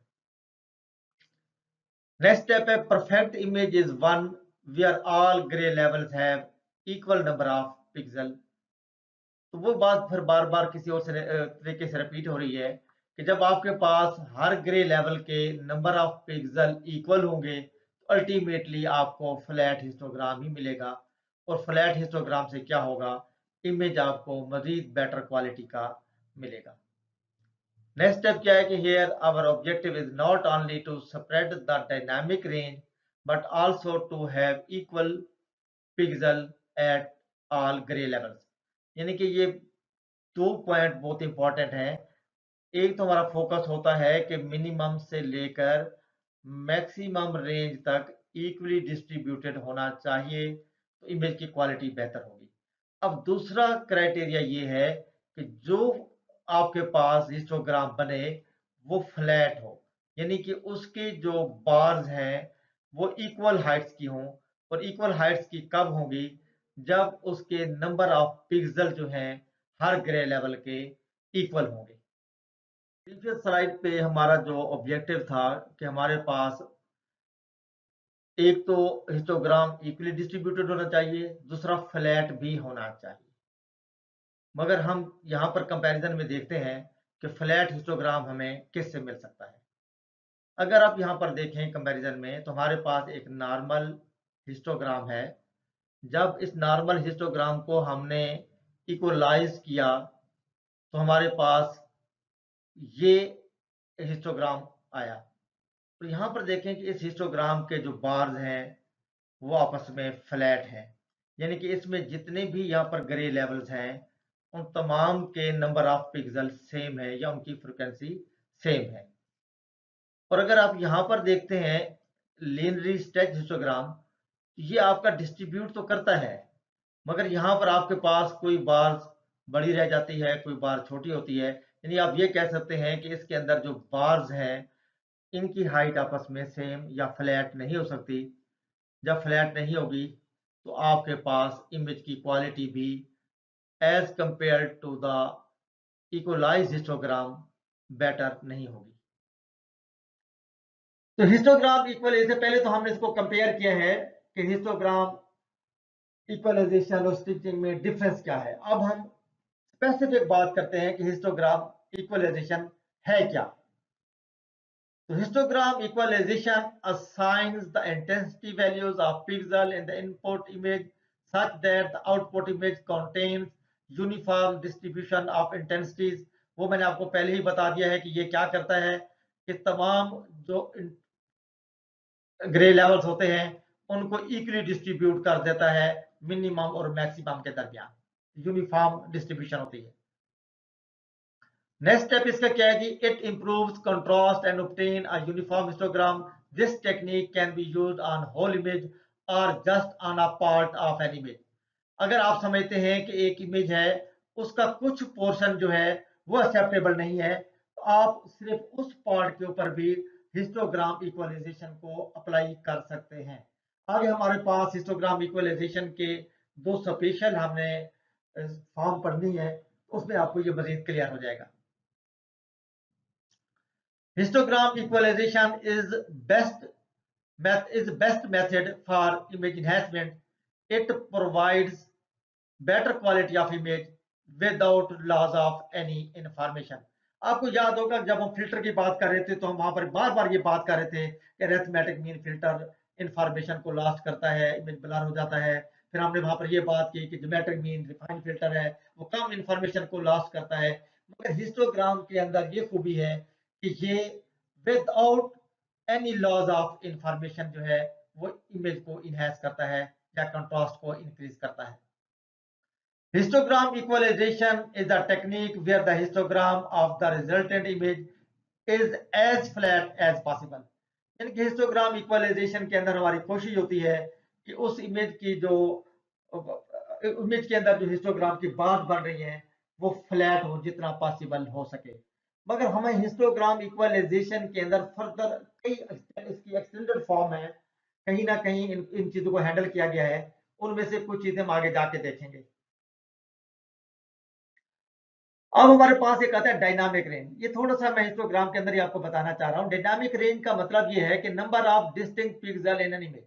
Speaker 1: नेक्स्ट स्टेप है perfect image is one where all grey levels have equal number of pixel. तो वो बात फिर बार बार किसी और तरीके से रिपीट हो रही है कि जब आपके पास हर ग्रे लेवल के नंबर ऑफ पिक्सल इक्वल होंगे तो अल्टीमेटली आपको फ्लैट हिस्टोग्राम ही मिलेगा, और फ्लैट हिस्टोग्राम से क्या होगा, इमेज आपको मजीद बेटर क्वालिटी का मिलेगा। नेक्स्ट स्टेप क्या है कि here our objective is not only to spread the dynamic range but also to have equal pixel at all grey levels. यानी कि ये 2 पॉइंट बहुत इंपॉर्टेंट हैं। एक तो हमारा फोकस होता है कि मिनिमम से लेकर मैक्सिमम रेंज तक इक्वली डिस्ट्रीब्यूटेड होना चाहिए, तो इमेज की क्वालिटी बेहतर होगी। अब दूसरा क्राइटेरिया ये है कि जो आपके पास हिस्टोग्राम बने वो फ्लैट हो, यानी कि उसकी जो बार्स हैं वो इक्वल हाइट्स की हों। और इक्वल हाइट्स की कब होंगी? जब उसके नंबर ऑफ पिक्सल जो हैं हर ग्रे लेवल के इक्वल होंगे। प्रीवियस स्लाइड पे हमारा जो ऑब्जेक्टिव था कि हमारे पास एक तो हिस्टोग्राम इक्वली डिस्ट्रीब्यूटेड होना चाहिए, दूसरा फ्लैट भी होना चाहिए। मगर हम यहाँ पर कंपैरिजन में देखते हैं कि फ्लैट हिस्टोग्राम हमें किससे मिल सकता है। अगर आप यहाँ पर देखें कंपैरिजन में, तो हमारे पास एक नॉर्मल हिस्टोग्राम है। जब इस नॉर्मल हिस्टोग्राम को हमने इक्वलाइज किया तो हमारे पास ये हिस्टोग्राम आया। तो यहाँ पर देखें कि इस हिस्टोग्राम के जो बार्स हैं वो आपस में फ्लैट हैं, यानी कि इसमें जितने भी यहाँ पर ग्रे लेवल्स हैं उन तमाम के नंबर ऑफ पिक्सल सेम है या उनकी फ्रिक्वेंसी सेम है। और अगर आप यहाँ पर देखते हैं लीनियरली स्ट्रेच्ड हिस्टोग्राम, ये आपका डिस्ट्रीब्यूट तो करता है, मगर यहाँ पर आपके पास कोई बार बड़ी रह जाती है, कोई बार छोटी होती है। यानी आप ये कह सकते हैं कि इसके अंदर जो बार्स हैं इनकी हाइट आपस में सेम या फ्लैट नहीं हो सकती। जब फ्लैट नहीं होगी तो आपके पास इमेज की क्वालिटी भी as compare to the equalised histogram better नहीं होगी। तो हिस्टोग्राम इक्वल, इससे पहले तो हमने इसको कंपेयर किया है कि हिस्टोग्राम इक्वलाइजेशन और स्टिचिंग में डिफरेंस क्या है। अब हम स्पेसिफिक बात करते हैं कि हिस्टोग्राम इक्वलाइजेशन है क्या। तो histogram equalization assigns the intensity values of pixel in the input image such that the output image contains uniform distribution of intensities। वो मैंने आपको पहले ही बता दिया है कि ये क्या करता है कि तमाम जो ग्रे लेवल्स होते हैं उनको इक्वली डिस्ट्रीब्यूट कर देता है मिनिमम और मैक्सिमम के दरमियान, यूनिफॉर्म डिस्ट्रीब्यूशन होती है। नेक्स्ट स्टेप इसका क्या है कि it improves contrast and obtain a uniform histogram. This technique can be used on whole image और just on a part of an image. अगर आप समझते हैं कि एक इमेज है उसका कुछ पोर्शन जो है वो एक्सेप्टेबल नहीं है, तो आप सिर्फ उस पार्ट के ऊपर भी हिस्टोग्राम इक्वलाइजेशन को अप्लाई कर सकते हैं। आगे हमारे पास हिस्टोग्राम इक्वलाइजेशन के दो स्पेशल हमने फॉर्म पढ़नी है, उसमें आपको ये मजीद क्लियर हो जाएगा। Histogram equalization is best method for image enhancement. It provides better quality of image without loss of any information। आपको याद होगा जब हम फिल्टर की बात कर रहे थे तो हम वहां पर बार बार ये बात कर रहे थे कि अरिथमेटिक मीन फिल्टर इंफॉर्मेशन को लॉस्ट करता है, इमेज ब्लर हो जाता है। फिर हमने वहां पर ये बात की कि ज्योमेट्रिक मीन रिफाइंड फिल्टर है वो कम इंफॉर्मेशन को लॉस्ट करता है। मगर हिस्टोग्राम के अंदर ये खूबी है कि ये without any loss of information जो है वो इमेज को इनहेंस करता है या कंट्रास्ट को इंक्रीज करता है। Histogram equalization is a technique where the histogram of the resultant image is as flat as possible। यानी कि हिस्टोग्राम इक्वलाइजेशन के अंदर हमारी कोशिश होती है कि उस इमेज की जो इमेज के अंदर जो हिस्टोग्राम की बात बन रही है वो फ्लैट हो जितना पॉसिबल हो सके। मगर हमें हिस्टोग्राम इक्वलाइजेशन के अंदर फर्दर कई इसकी एक्सटेंडेड फॉर्म है, कहीं ना कहीं इन चीजों को हैंडल किया गया है। उनमें से कुछ चीजें हम आगे जाके देखेंगे। अब हमारे पास एक आता है डायनामिक रेंज। ये थोड़ा सा मैं हिस्टोग्राम के अंदर ही आपको बताना चाह रहा हूँ। डायनामिक रेंज का मतलब ये है कि number of distinct pixel in an image.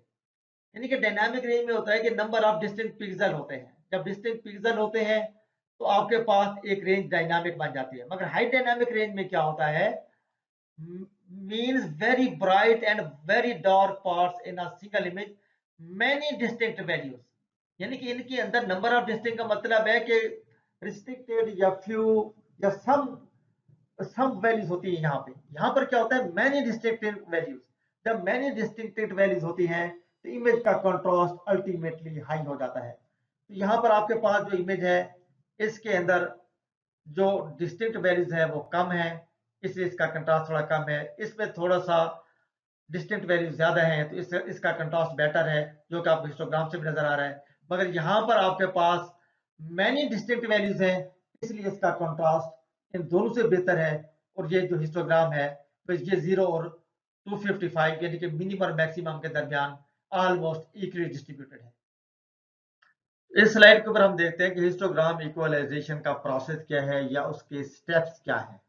Speaker 1: यानी कि डायनामिक रेंज में होता है कि नंबर ऑफ डिस्टिंक्ट पिक्सल होते हैं। जब डिस्टिंक्ट पिक्सल होते हैं तो आपके पास एक रेंज डायनामिक बन जाती है। मगर हाई डायनामिक रेंज में क्या होता है, means very bright and very dark parts in a single image, many distinct values. यानी कि इनके अंदर नंबर ऑफ डिस्टिंक्ट का मतलब है कि रिस्ट्रिक्टेड या फ्यू या सम वैल्यूज होती है। यहाँ पर क्या होता है, मैनी डिस्टिंक्ट वैल्यूज। जब मैनी डिस्टिंक्ट वैल्यूज होती हैं तो इमेज का कंट्रास्ट अल्टीमेटली हाई हो जाता है। यहाँ पर आपके पास जो इमेज है इसके अंदर जो डिस्टिंक्ट वैल्यूज है वो कम है, इसलिए इसका कंट्रास्ट थोड़ा कम है। इसमें थोड़ा सा डिस्टिंक्ट वैल्यूज ज्यादा है तो इसका कंट्रास्ट बेटर है, जो कि आपको हिस्टोग्राम से भी नजर आ रहा है। मगर यहाँ पर आपके पास मैनी डिस्टिंक्ट वैल्यूज हैं, इसलिए इसका कंट्रास्ट इन दोनों से बेहतर है। और ये जो हिस्टोग्राम है तो ये 0 और 255 यानी कि मिनिमम और मैक्सिमम के दरमियान ऑलमोस्ट इक्वली डिस्ट्रीब्यूटेड है। इस स्लाइड के ऊपर हम देखते हैं कि हिस्टोग्राम इक्वलाइजेशन का प्रोसेस क्या है या उसके स्टेप्स क्या हैं।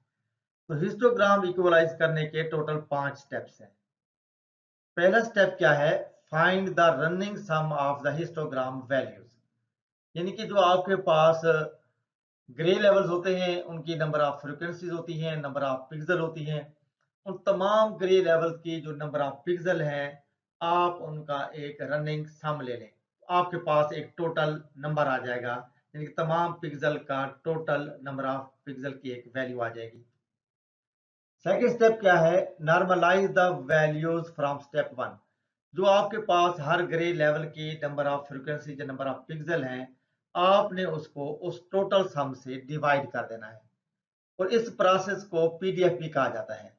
Speaker 1: तो हिस्टोग्राम इक्वलाइज करने के टोटल 5 स्टेप्स हैं। पहला स्टेप क्या है, find the running sum of the histogram values, यानी कि जो आपके पास ग्रे लेवल्स होते हैं उनकी नंबर ऑफ फ्रीक्वेंसीज होती हैं, नंबर ऑफ पिक्सल होती हैं। उन तमाम ग्रे लेवल्स की जो नंबर ऑफ पिक्सल हैं आप उनका एक रनिंग सम ले लें, आपके पास एक टोटल नंबर आ जाएगा, यानी कि तमाम पिक्सल का टोटल नंबर ऑफ पिक्सल की एक वैल्यू आ जाएगी। सेकेंड स्टेप क्या है, normalise the values from step 1, जो आपके पास हर ग्रे लेवल की नंबर ऑफ फ्रीक्वेंसी जो नंबर ऑफ पिक्सल हैं आपने उसको उस टोटल सम से डिवाइड कर देना है। और इस प्रोसेस को पीडीएफ भी कहा जाता है।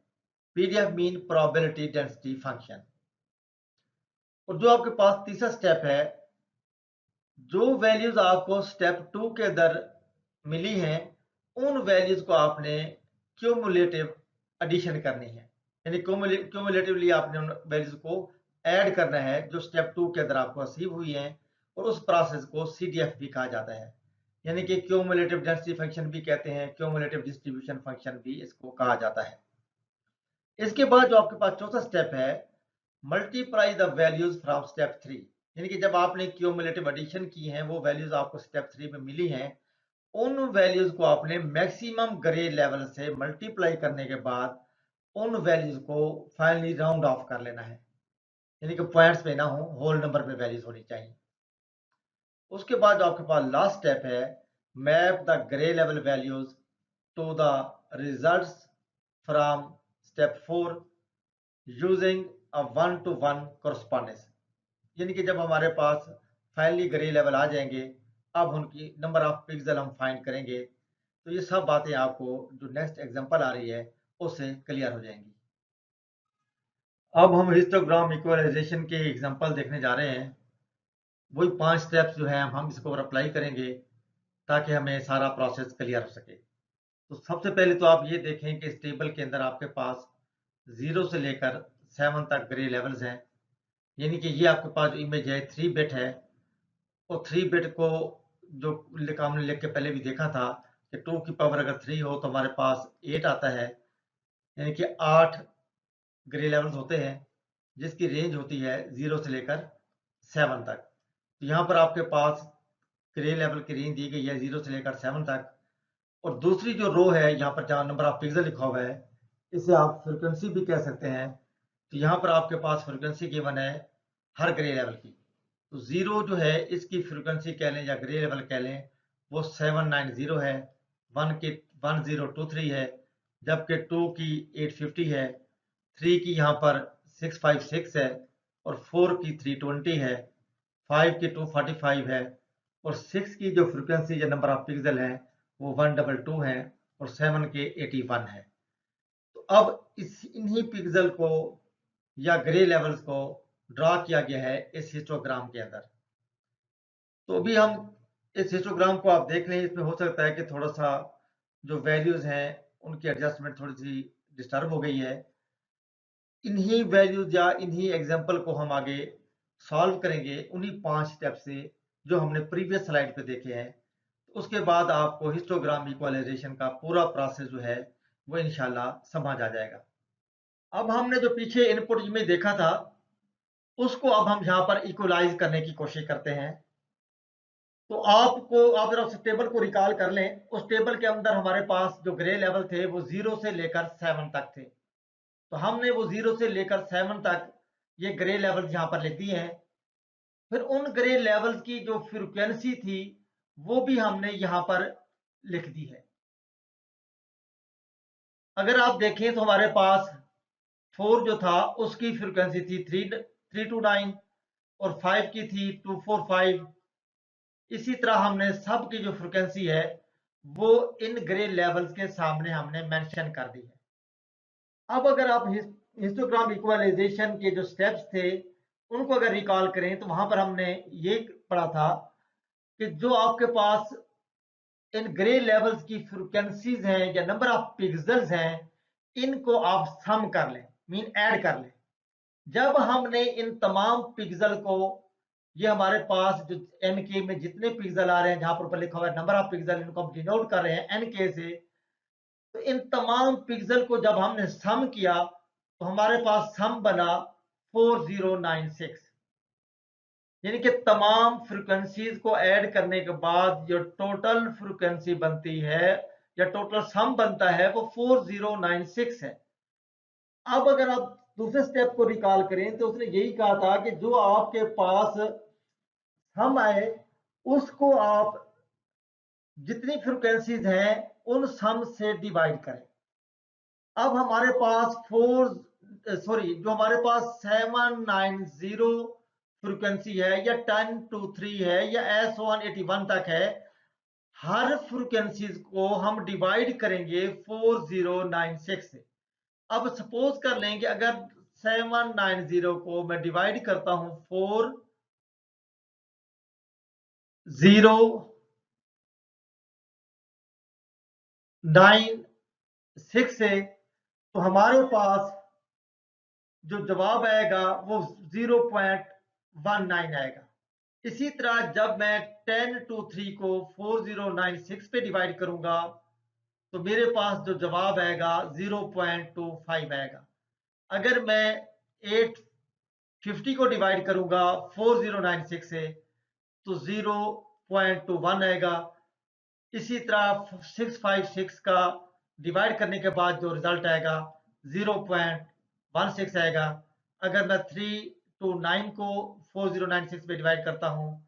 Speaker 1: PDF mean probability density function. और जो आपके पास तीसरा स्टेप है, जो वैल्यूज आपको स्टेप 2 के अंदर मिली हैं उन वैल्यूज को आपने क्यूमुलेटिव एडिशन करनी है, यानी क्यूमुलेटिवली आपने उन वैल्यूज को ऐड करना है जो स्टेप 2 के अंदर आपको असीव हुई हैं। और उस प्रोसेस को सीडीएफ भी कहा जाता है, यानी कि क्यूमुलेटिव डेंसिटी फंक्शन भी कहते हैं, क्यूमुलेटिव डिस्ट्रीब्यूशन फंक्शन भी इसको कहा जाता है। इसके बाद जो आपके पास चौथा स्टेप है, multiply the values from step 3, यानी कि जब आपने क्यूमुलेटिव एडिशन की है वो वैल्यूज आपको स्टेप 3 में मिली हैं, उन वैल्यूज को आपने मैक्सिमम ग्रे लेवल से मल्टीप्लाई करने के बाद उन वैल्यूज को फाइनली राउंड ऑफ कर लेना है, यानी कि पॉइंट्स पे ना हो, होल नंबर पे वैल्यूज होनी चाहिए। उसके बाद जो आपके पास लास्ट स्टेप है, map the grey level values to the results from step 4 using a 1-to-1 correspondence, यानी कि जब हमारे पास फाइनली ग्रे लेवल आ जाएंगे अब उनकी नंबर ऑफ पिक्सल हम फाइंड करेंगे। तो ये सब बातें आपको जो नेक्स्ट एग्जांपल आ रही है उससे क्लियर हो जाएंगी। अब हम हिस्टोग्राम इक्वलाइजेशन के एग्जांपल देखने जा रहे हैं। वही 5 स्टेप्स जो हैं हम इसको अप्लाई करेंगे ताकि हमें सारा प्रोसेस क्लियर हो सके। तो सबसे पहले तो आप ये देखें कि इस टेबल के अंदर आपके पास 0 से लेकर 7 तक ग्रे लेवल्स हैं, यानी कि ये आपके पास जो इमेज है 3 बिट है। और 3 बिट को जो हमने लिख के पहले भी देखा था कि 2 की पावर अगर 3 हो तो हमारे पास 8 आता है, यानी कि 8 ग्रे लेवल्स होते हैं जिसकी रेंज होती है 0 से लेकर 7 तक। तो यहाँ पर आपके पास ग्रे लेवल की रेंज दी गई है 0 से लेकर 7 तक। और दूसरी जो रो है यहाँ पर जहाँ नंबर ऑफ पिक्सल लिखा हुआ है इसे आप फ्रिक्वेंसी भी कह सकते हैं। तो यहाँ पर आपके पास फ्रिक्वेंसी गिवन है हर ग्रे लेवल की। तो 0 जो है इसकी फ्रिक्वेंसी कह लें या ग्रे लेवल कह लें वो 790 है, 1 की 1023 है, जबकि 2 की 850 है, 3 की यहाँ पर 656 है और 4 की 320 है, 5 की 245 है और 6 की जो फ्रिक्वेंसी या नंबर ऑफ पिक्सल है वो 122 है और 7 के 81 है। तो अब इन्हीं पिक्सल को या ग्रे लेवल्स को ड्रा किया गया है इस हिस्टोग्राम के अंदर। तो अभी हम इस हिस्टोग्राम को आप देख लें, इसमें हो सकता है कि थोड़ा सा जो वैल्यूज हैं उनकी एडजस्टमेंट थोड़ी सी डिस्टर्ब हो गई है। इन्हीं वैल्यूज या इन्हीं एग्जाम्पल को हम आगे सॉल्व करेंगे उन्हीं 5 स्टेप से जो हमने प्रीवियस स्लाइड पे देखे हैं। उसके बाद आपको हिस्टोग्राम इक्वलाइजेशन का पूरा प्रोसेस जो है वो इंशाल्लाह समझ आ जाएगा। अब हमने जो पीछे इनपुट में देखा था उसको अब हम यहाँ पर इक्वलाइज करने की कोशिश करते हैं। तो आप जरा उस टेबल को रिकॉल कर लें। उस टेबल के अंदर हमारे पास जो ग्रे लेवल थे वो 0 से लेकर 7 तक थे। तो हमने वो 0 से लेकर 7 तक ये ग्रे लेवल यहाँ पर लिख दिए हैं। फिर उन ग्रे लेवल्स की जो फ्रीक्वेंसी थी वो भी हमने यहाँ पर लिख दी है। अगर आप देखें तो हमारे पास 4 जो था उसकी फ्रीक्वेंसी थी 329 और 5 की थी 245 इसी तरह हमने सब की जो फ्रिक्वेंसी है वो इन ग्रे लेवल्स के सामने हमने मेंशन कर दी है। अब अगर आप हिस्टोग्राम इक्वलाइजेशन के जो स्टेप्स थे उनको अगर रिकॉल करें तो वहां पर हमने ये पढ़ा था कि जो आपके पास इन ग्रे लेवल्स की फ्रिक्वेंसीज हैं या नंबर ऑफ पिक्सेल्स हैं, इनको आप सम कर लें, मीन ऐड कर लें। जब हमने इन तमाम पिक्सल को, ये हमारे पास जो एन के में जितने पिक्सल आ रहे हैं, जहां पर ऊपर लिखा हुआ है नंबर ऑफ पिक्सल, इनको हम डिनोट कर रहे हैं एन के से, तो इन तमाम पिक्सल को जब हमने सम किया तो हमारे पास सम बना 4096। यानी कि तमाम फ्रिक्वेंसीज को ऐड करने के बाद जो टोटल फ्रिक्वेंसी बनती है या टोटल सम बनता है वो 4096 है। अब अगर आप दूसरे स्टेप को रिकॉल करें तो उसने यही कहा था कि जो आपके पास सम आए उसको आप जितनी फ्रिक्वेंसीज हैं उन सम से डिवाइड करें। अब हमारे पास जो हमारे पास 790 फ्रिक्वेंसी है या 1023 है या S181 तक है, हर फ्रिक्वेंसीज को हम डिवाइड करेंगे 4096 से। अब सपोज कर लें कि अगर 790 को मैं डिवाइड करता हूं 4096 से, तो हमारे पास जो जवाब आएगा वो 0.19 आएगा। इसी तरह जब मैं 1023 को 4096 पे डिवाइड करूंगा तो मेरे पास जो जवाब आएगा 0.25 आएगा। अगर मैं 850 को डिवाइड करूंगा 4096 से तो 0.21 आएगा। इसी तरह 656 का डिवाइड करने के बाद जो रिजल्ट आएगा 0.16 आएगा। अगर मैं 329 को 4096 में डिवाइड करता हूं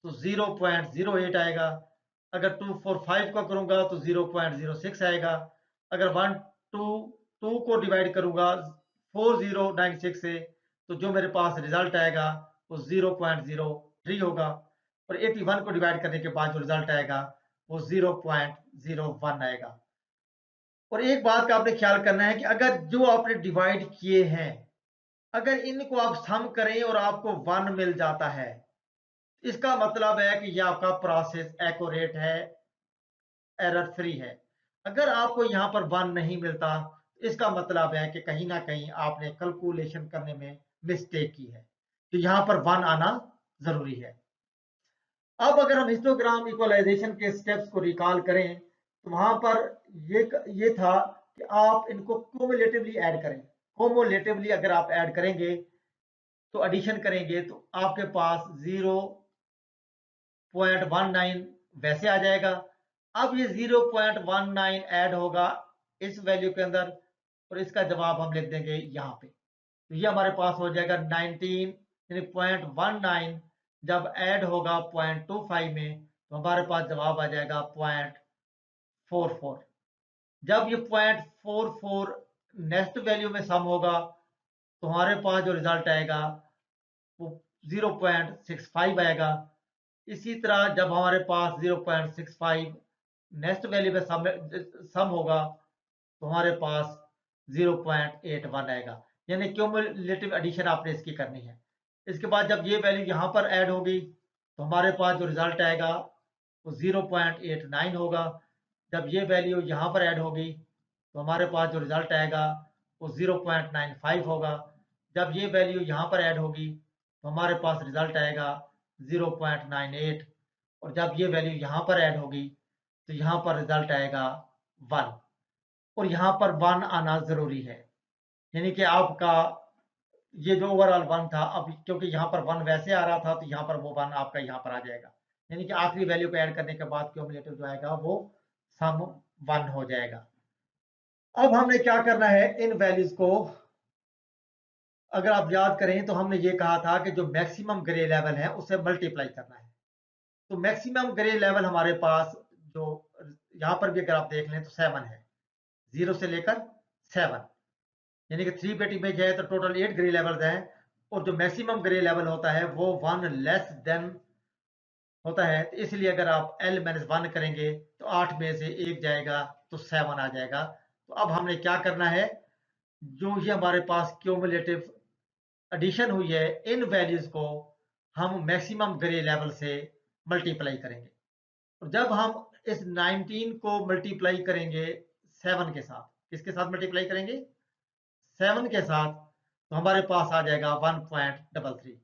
Speaker 1: तो 0.08 आएगा। अगर 245 को करूंगा तो 0.06 आएगा। अगर 122 को डिवाइड करूंगा 4096 से तो जो मेरे पास रिजल्ट आएगा वो 0.03 होगा। और 81 को डिवाइड करने के बाद जो रिजल्ट आएगा वो 0.01 आएगा। और एक बात का आपने ख्याल करना है कि अगर जो आपने डिवाइड किए हैं, अगर इनको आप सम करें और आपको 1 मिल जाता है, इसका मतलब है कि यह आपका प्रोसेस एक्यूरेट है, एरर फ्री है। अगर आपको यहाँ पर 1 नहीं मिलता, इसका मतलब है कि कहीं ना कहीं आपने कैलकुलेशन करने में मिस्टेक की है, तो यहाँ पर 1 आना जरूरी है। अब अगर हम हिस्टोग्राम इक्वलाइजेशन के स्टेप्स को रिकॉल करें तो वहां पर ये था कि आप इनको क्यूमुलेटिवली ऐड करें। क्यूमुलेटिवली अगर आप ऐड करेंगे तो एडिशन करेंगे तो आपके पास 0.19 वैसे आ जाएगा। अब ये 0.19 ऐड होगा इस वैल्यू के अंदर और इसका जवाब हम लिख देंगे यहाँ पे, तो ये हमारे पास हो जाएगा 19 यानी 0.19 जब ऐड होगा 0.25 में तो हमारे पास जवाब आ जाएगा 0.44। जब ये 0.44 नेक्स्ट वैल्यू में सम होगा तो हमारे पास जो रिजल्ट आएगा वो 0.65 आएगा। इसी तरह जब हमारे पास 0.65 नेक्स्ट वैल्यू में सम होगा तो हमारे पास 0.81 आएगा। यानी क्यूमुलेटिव एडिशन आपने इसकी करनी है। इसके बाद जब ये वैल्यू यहाँ पर ऐड होगी तो हमारे पास जो रिजल्ट आएगा वो 0.89 होगा। जब ये वैल्यू यहाँ पर ऐड होगी तो हमारे पास जो रिजल्ट आएगा वो 0.95 होगा। जब ये वैल्यू यहाँ पर ऐड होगी तो हमारे पास रिजल्ट आएगा 0.98 और जब ये वैल्यू यहाँ पर ऐड होगी तो यहाँ पर रिजल्ट आएगा 1 और यहाँ पर 1 आना जरूरी है। यानी कि आपका ये जो ओवरऑल 1 था, अब क्योंकि यहाँ पर 1 वैसे आ रहा था तो यहाँ पर वो 1 आपका यहाँ पर आ जाएगा। यानी कि आखिरी वैल्यू को ऐड करने के बाद क्यूमुलेटिव जो आएगा वो सम 1 हो जाएगा। अब हमने क्या करना है, इन वैल्यूज को अगर आप याद करें तो हमने ये कहा था कि जो मैक्सिमम ग्रे लेवल है उसे मल्टीप्लाई करना है। तो मैक्सिमम ग्रे लेवल हमारे पास जो यहाँ पर भी अगर आप देख लें तो 7 है, 0 से लेकर 7, यानी कि 3 बिट इमेज है तो टोटल 8 ग्रे लेवल्स हैं। और जो मैक्सिमम ग्रे लेवल होता है वो 1 लेस देन होता है, तो इसलिए अगर आप L-1 करेंगे तो 8 में से 1 जाएगा तो 7 आ जाएगा। तो अब हमने क्या करना है, जो ये हमारे पास क्यूमुलेटिव एडिशन हुई है, इन वैल्यूज को हम मैक्सिमम ग्रे लेवल से मल्टीप्लाई करेंगे। और जब हम इस 19 को मल्टीप्लाई करेंगे 7 के साथ, किसके साथ मल्टीप्लाई करेंगे? 7 के साथ, तो हमारे पास आ जाएगा 1.33।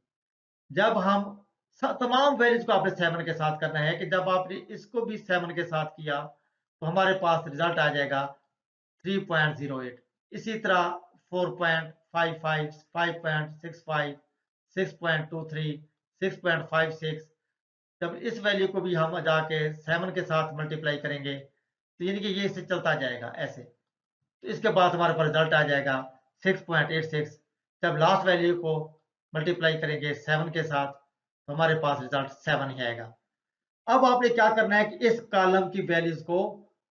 Speaker 1: जब हम तमाम वैल्यूज को आपने 7 के साथ करना है, कि जब आपने इसको भी 7 के साथ किया तो हमारे पास रिजल्ट आ जाएगा 3.08। इसी तरह 4.55, 5.65, 6.23, 6.56, जब इस वैल्यू को भी हम जाके 7 के साथ मल्टीप्लाई करेंगे तो यानी कि ये इससे चलता जाएगा ऐसे, तो इसके बाद हमारे पास रिजल्ट आ जाएगा 6.86। जब लास्ट वैल्यू को मल्टीप्लाई करेंगे 7 के साथ तो हमारे पास रिजल्ट 7 ही आएगा। अब आपने क्या करना है कि इस कॉलम की वैल्यूज को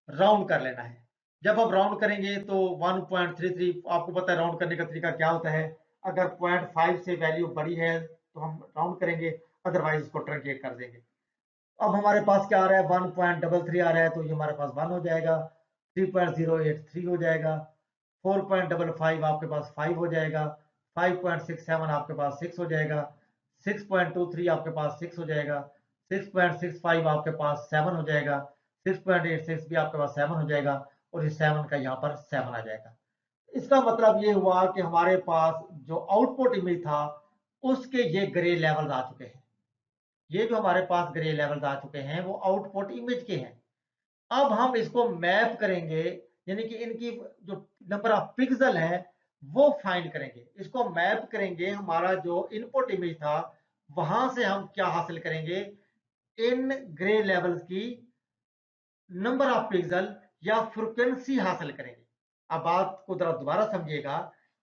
Speaker 1: राउंड कर लेना है। जब आप राउंड करेंगे तो 1.33, आपको पता है राउंड करने का तरीका क्या होता है, अगर 0.5 से वैल्यू बड़ी है तो हम राउंड करेंगे, अदरवाइज इसको ट्रंकेट कर देंगे। अब हमारे पास क्या आ रहा है, 1.33 आ रहा है, तो ये हमारे पास 1 हो जाएगा, 3.083 हो जाएगा, 4.55 आपके पास 5 हो जाएगा, 5.67 आपके पास 6 हो जाएगा, 6.23 आपके पास 6 हो जाएगा, 6.65 आपके पास 7 हो जाएगा, 6.86 भी आपके पास 7 हो जाएगा, और इस 7 का यहाँ पर 7 आ जाएगा। इसका मतलब ये हुआ कि हमारे पास जो आउटपुट इमेज था उसके ये ग्रे लेवल आ चुके हैं। ये जो हमारे पास ग्रे लेवल्स आ चुके हैं वो आउटपुट इमेज के हैं। अब हम इसको मैप करेंगे, यानी कि इनकी जो नंबर ऑफ पिक्सल है वो फाइंड करेंगे। इसको मैप करेंगे, हमारा जो इनपुट इमेज था वहां से हम क्या हासिल करेंगे, इन ग्रे लेवल्स की नंबर ऑफ पिक्सल या फ्रिक्वेंसी हासिल करेंगे। अब बात को जरा दोबारा समझिएगा,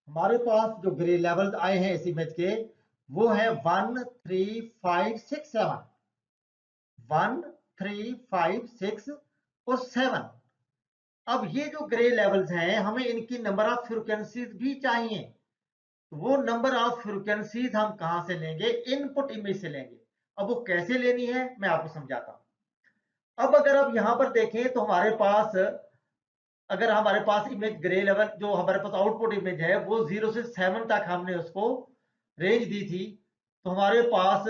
Speaker 1: हमारे पास जो ग्रे लेवल्स आए हैं इस इमेज के वो है 1, 3, 5, 6, 7। 1, 3, 5, 6 और 7। अब ये जो ग्रे लेवल्स हैं हमें इनकी नंबर ऑफ फ्रिक्वेंसीज भी चाहिए। तो वो नंबर ऑफ फ्रिक्वेंसीज हम कहां से लेंगे, इनपुट इमेज से लेंगे। अब वो कैसे लेनी है मैं आपको समझाता हूं। अब अगर आप यहां पर देखें तो हमारे पास, अगर हमारे पास इमेज ग्रे लेवल जो हमारे पास आउटपुट इमेज है वो 0 से 7 तक हमने उसको रेंज दी थी, तो हमारे पास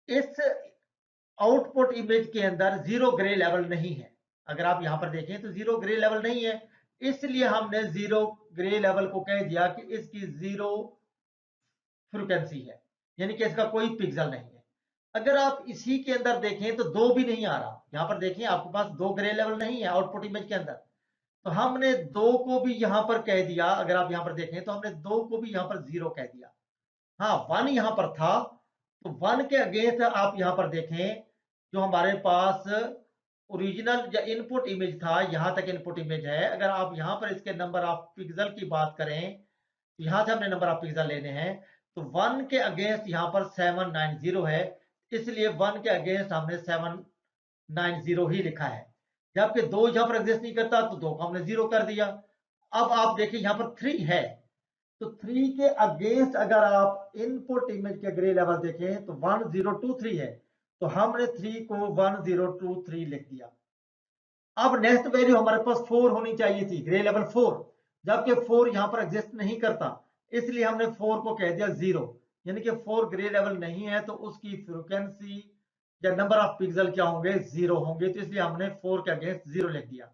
Speaker 1: इस आउटपुट इमेज के अंदर जीरो ग्रे लेवल नहीं है। अगर आप यहां पर देखें तो जीरो ग्रे लेवल नहीं है, इसलिए हमने जीरो ग्रे लेवल को कह दिया कि इसकी जीरो फ्रिक्वेंसी है, यानी कि इसका कोई पिक्सल नहीं है। अगर आप इसी के अंदर देखें तो दो भी नहीं आ रहा, यहां पर देखें आपके पास दो ग्रे लेवल नहीं है आउटपुट इमेज के अंदर, तो हमने दो को भी यहां पर कह दिया। अगर आप यहां पर देखें तो हमने दो को भी यहां पर जीरो कह दिया। हाँ, वन यहां पर था, तो वन के अगेंस्ट आप यहां पर देखें, जो हमारे पास ओरिजिनल या इनपुट इमेज था, यहां तक इनपुट इमेज है। अगर आप यहां पर इसके नंबर ऑफ पिक्सल की बात करें, तो यहां से हमने नंबर ऑफ पिक्सल लेने हैं, तो वन के अगेंस्ट यहां पर 790 है, इसलिए वन के अगेंस्ट हमने 790 ही लिखा है। जबकि दो यहां पर एग्जिस्ट नहीं करता तो दो को हमने जीरो कर दिया। अब आप देखिए यहां पर 3 है, तो 3 के अगेंस्ट अगर आप इनपुट इमेज के ग्रे लेवल देखें तो 1023 है, तो हमने 3 को 1023 लिख दिया। अब नेक्स्ट वैल्यू हमारे पास 4 होनी चाहिए थी, ग्रे लेवल 4, जबकि 4 यहां पर एग्जिस्ट नहीं करता, इसलिए हमने 4 को कह दिया 0, यानी कि 4 ग्रे लेवल नहीं है, तो उसकी फ्रिक्वेंसी या नंबर ऑफ पिक्सल क्या होंगे, 0 होंगे, तो इसलिए हमने 4 के अगेंस्ट 0 लिख दिया।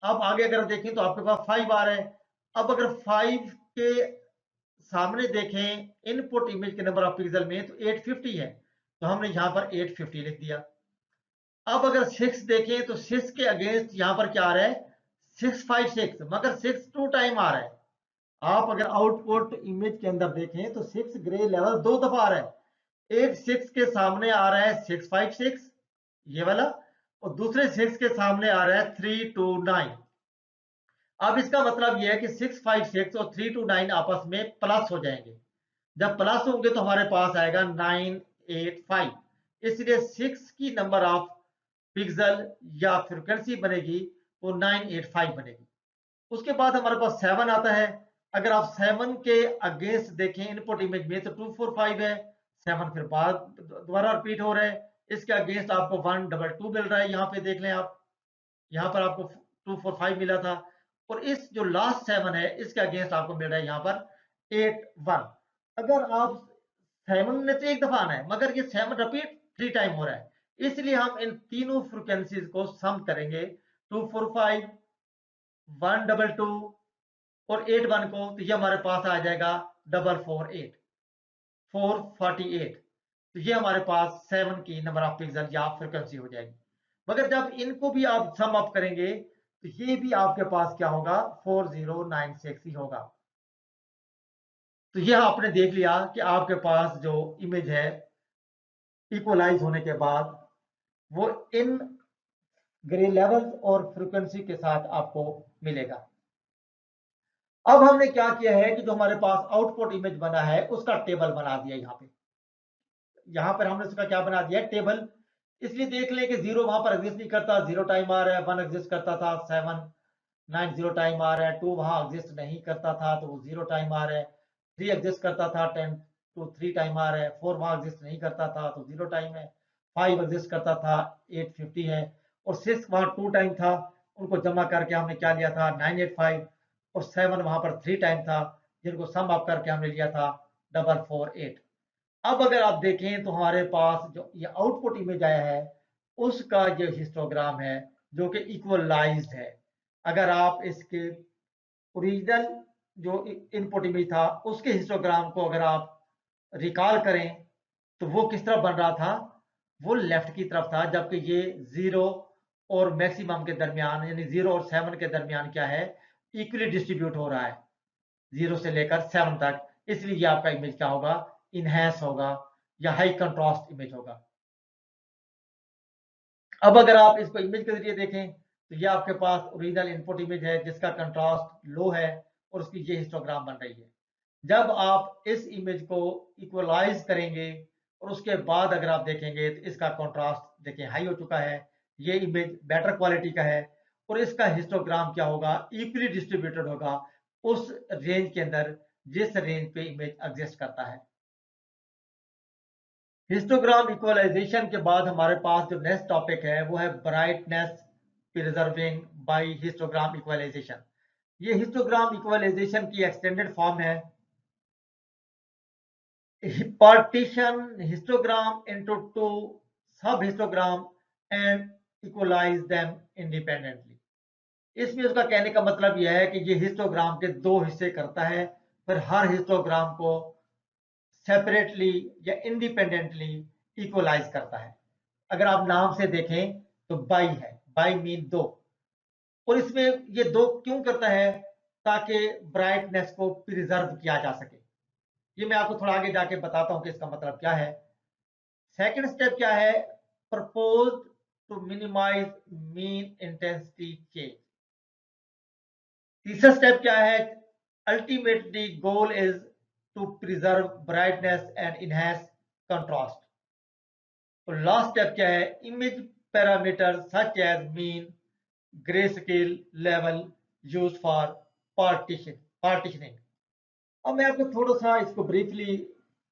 Speaker 1: अब आगे अगर देखें तो आपके पास 5 आ रहा है। अब अगर 5 के सामने देखें इनपुट इमेज के नंबर ऑफ पिक्सल में तो 850 है, तो हमने यहां पर 850 लिख दिया। अब अगर 6 देखें तो 6 के अगेंस्ट यहां पर क्या आ रहा है, 656, मगर 6 टू टाइम आ रहा है। आप अगर आउटपुट इमेज के अंदर देखें तो 6 ग्रे लेवल दो दफा आ रहा है। एक 6 के सामने आ रहा है 656 ये वाला, और दूसरे 6 के सामने आ रहा है 329। अब इसका मतलब यह है कि 656 और 329 आपस में प्लस हो जाएंगे। जब प्लस होंगे तो हमारे पास आएगा 985, इसलिए 6 की नंबर ऑफ पिक्सल या फ्रिक्वेंसी बनेगी वो 985 बनेगी। उसके बाद हमारे पास 7 आता है। अगर आप 7 के अगेंस्ट देखें इनपुट इमेज में तो 245 है, 7 फिर बाद दोबारा रिपीट हो रहा है, इसके अगेंस्ट आपको 122 मिल रहा है, यहाँ पे देख लें आप, यहाँ पर आपको 245 मिला था, और इस जो लास्ट 7 है इसके अगेंस्ट आपको मिल रहा है यहाँ पर 81। अगर आप 7 ने तो एक दफा आना है, मगर ये 7 रिपीट 3 टाइम हो रहा है, इसलिए हम इन तीनों फ्रीक्वेंसीज को सम करेंगे, 245, 122 और 81 को, तो ये हमारे पास आ जाएगा 448, 448। तो ये हमारे पास 7 की नंबर ऑफ पिक्सल या फ्रीक्वेंसी हो जाएगी। मगर जब इनको भी आप सम अप करेंगे तो ये भी आपके पास क्या होगा, 4096 ही होगा। तो यह आपने देख लिया कि आपके पास जो इमेज है इक्वलाइज होने के बाद वो इन ग्रे लेवल और फ्रीक्वेंसी के साथ आपको मिलेगा। अब हमने क्या किया है कि जो हमारे पास आउटपुट इमेज बना है उसका टेबल बना दिया। यहाँ पर हमने उसका क्या बना दिया, टेबल। इसलिए देख लें कि 0 वहां पर एग्जिस्ट नहीं करता, 0 टाइम आ रहा है, 1 एग्जिस्ट करता था, 790 टाइम आ रहा है, 2 वहां एग्जिस्ट नहीं करता था तो वो 0 टाइम आ रहा है, 3 एग्जिस्ट करता था, 10 to 3 टाइम आ रहा है, 4 वहां एग्जिस्ट नहीं करता था तो 0 टाइम है, 5 एग्जिस्ट करता था, 850 है, और 6 वहां 2 टाइम था, उनको जमा करके हमने क्या लिया था, 985, और 7 वहां पर 3 टाइम था, जिनको सम अप करके हमने लिया था 448। अब अगर आप देखें तो हमारे पास जो ये आउटपुट इमेज आया है उसका जो हिस्टोग्राम है जो कि इक्वलाइज्ड है। अगर आप इसके ओरिजिनल जो इनपुट इमेज था उसके हिस्टोग्राम को अगर आप रिकॉल करें तो वो किस तरफ बन रहा था, वो लेफ्ट की तरफ था, जबकि ये 0 और मैक्सिमम के दरमियान यानी 0 और 7 के दरमियान क्या है, इक्वली डिस्ट्रीब्यूट हो रहा है 0 से लेकर 7 तक। इसलिए ये आपका इमेज क्या होगा, इनहेंस होगा या हाई कंट्रास्ट इमेज होगा। अब अगर आप इसको इमेज के जरिए देखें तो ये आपके पास ओरिजिनल इनपुट इमेज है जिसका कंट्रास्ट लो है और उसकी ये हिस्टोग्राम बन रही है। जब आप इस इमेज को इक्वलाइज करेंगे और उसके बाद अगर आप देखेंगे तो इसका कंट्रास्ट देखिए हाई हो चुका है, ये इमेज बेटर क्वालिटी का है, और इसका हिस्टोग्राम क्या होगा, इक्वली डिस्ट्रीब्यूटेड होगा उस रेंज के अंदर जिस रेंज पे इमेज एग्जिस्ट करता है। हिस्टोग्राम इक्वलाइजेशन के बाद हमारे पास जो नेक्स्ट टॉपिक है वो है brightness preserving by histogram equalisation. ये हिस्टोग्राम इक्वलाइजेशन की एक्सटेंडेड फॉर्म है। Partition histogram into two sub-histogram and equalize them independently। इसमें उसका कहने का मतलब यह है कि ये हिस्टोग्राम के दो हिस्से करता है, फिर हर हिस्टोग्राम को सेपरेटली या इंडिपेंडेंटली इक्वलाइज करता है। अगर आप नाम से देखें तो बाई है, बाई मीन दो, और इसमें ये दो क्यों करता है, ताकि ब्राइटनेस को प्रिजर्व किया जा सके। ये मैं आपको थोड़ा आगे जाके बताता हूं कि इसका मतलब क्या है। सेकंड स्टेप क्या है, propose to minimise mean intensity change. तीसरा स्टेप क्या है, ultimately goal is to preserve brightness and enhance contrast. तो लास्ट स्टेप क्या है, image parameter such as mean, grey scale, level use for partitioning. अब मैं आपको थोड़ा सा इसको ब्रीफली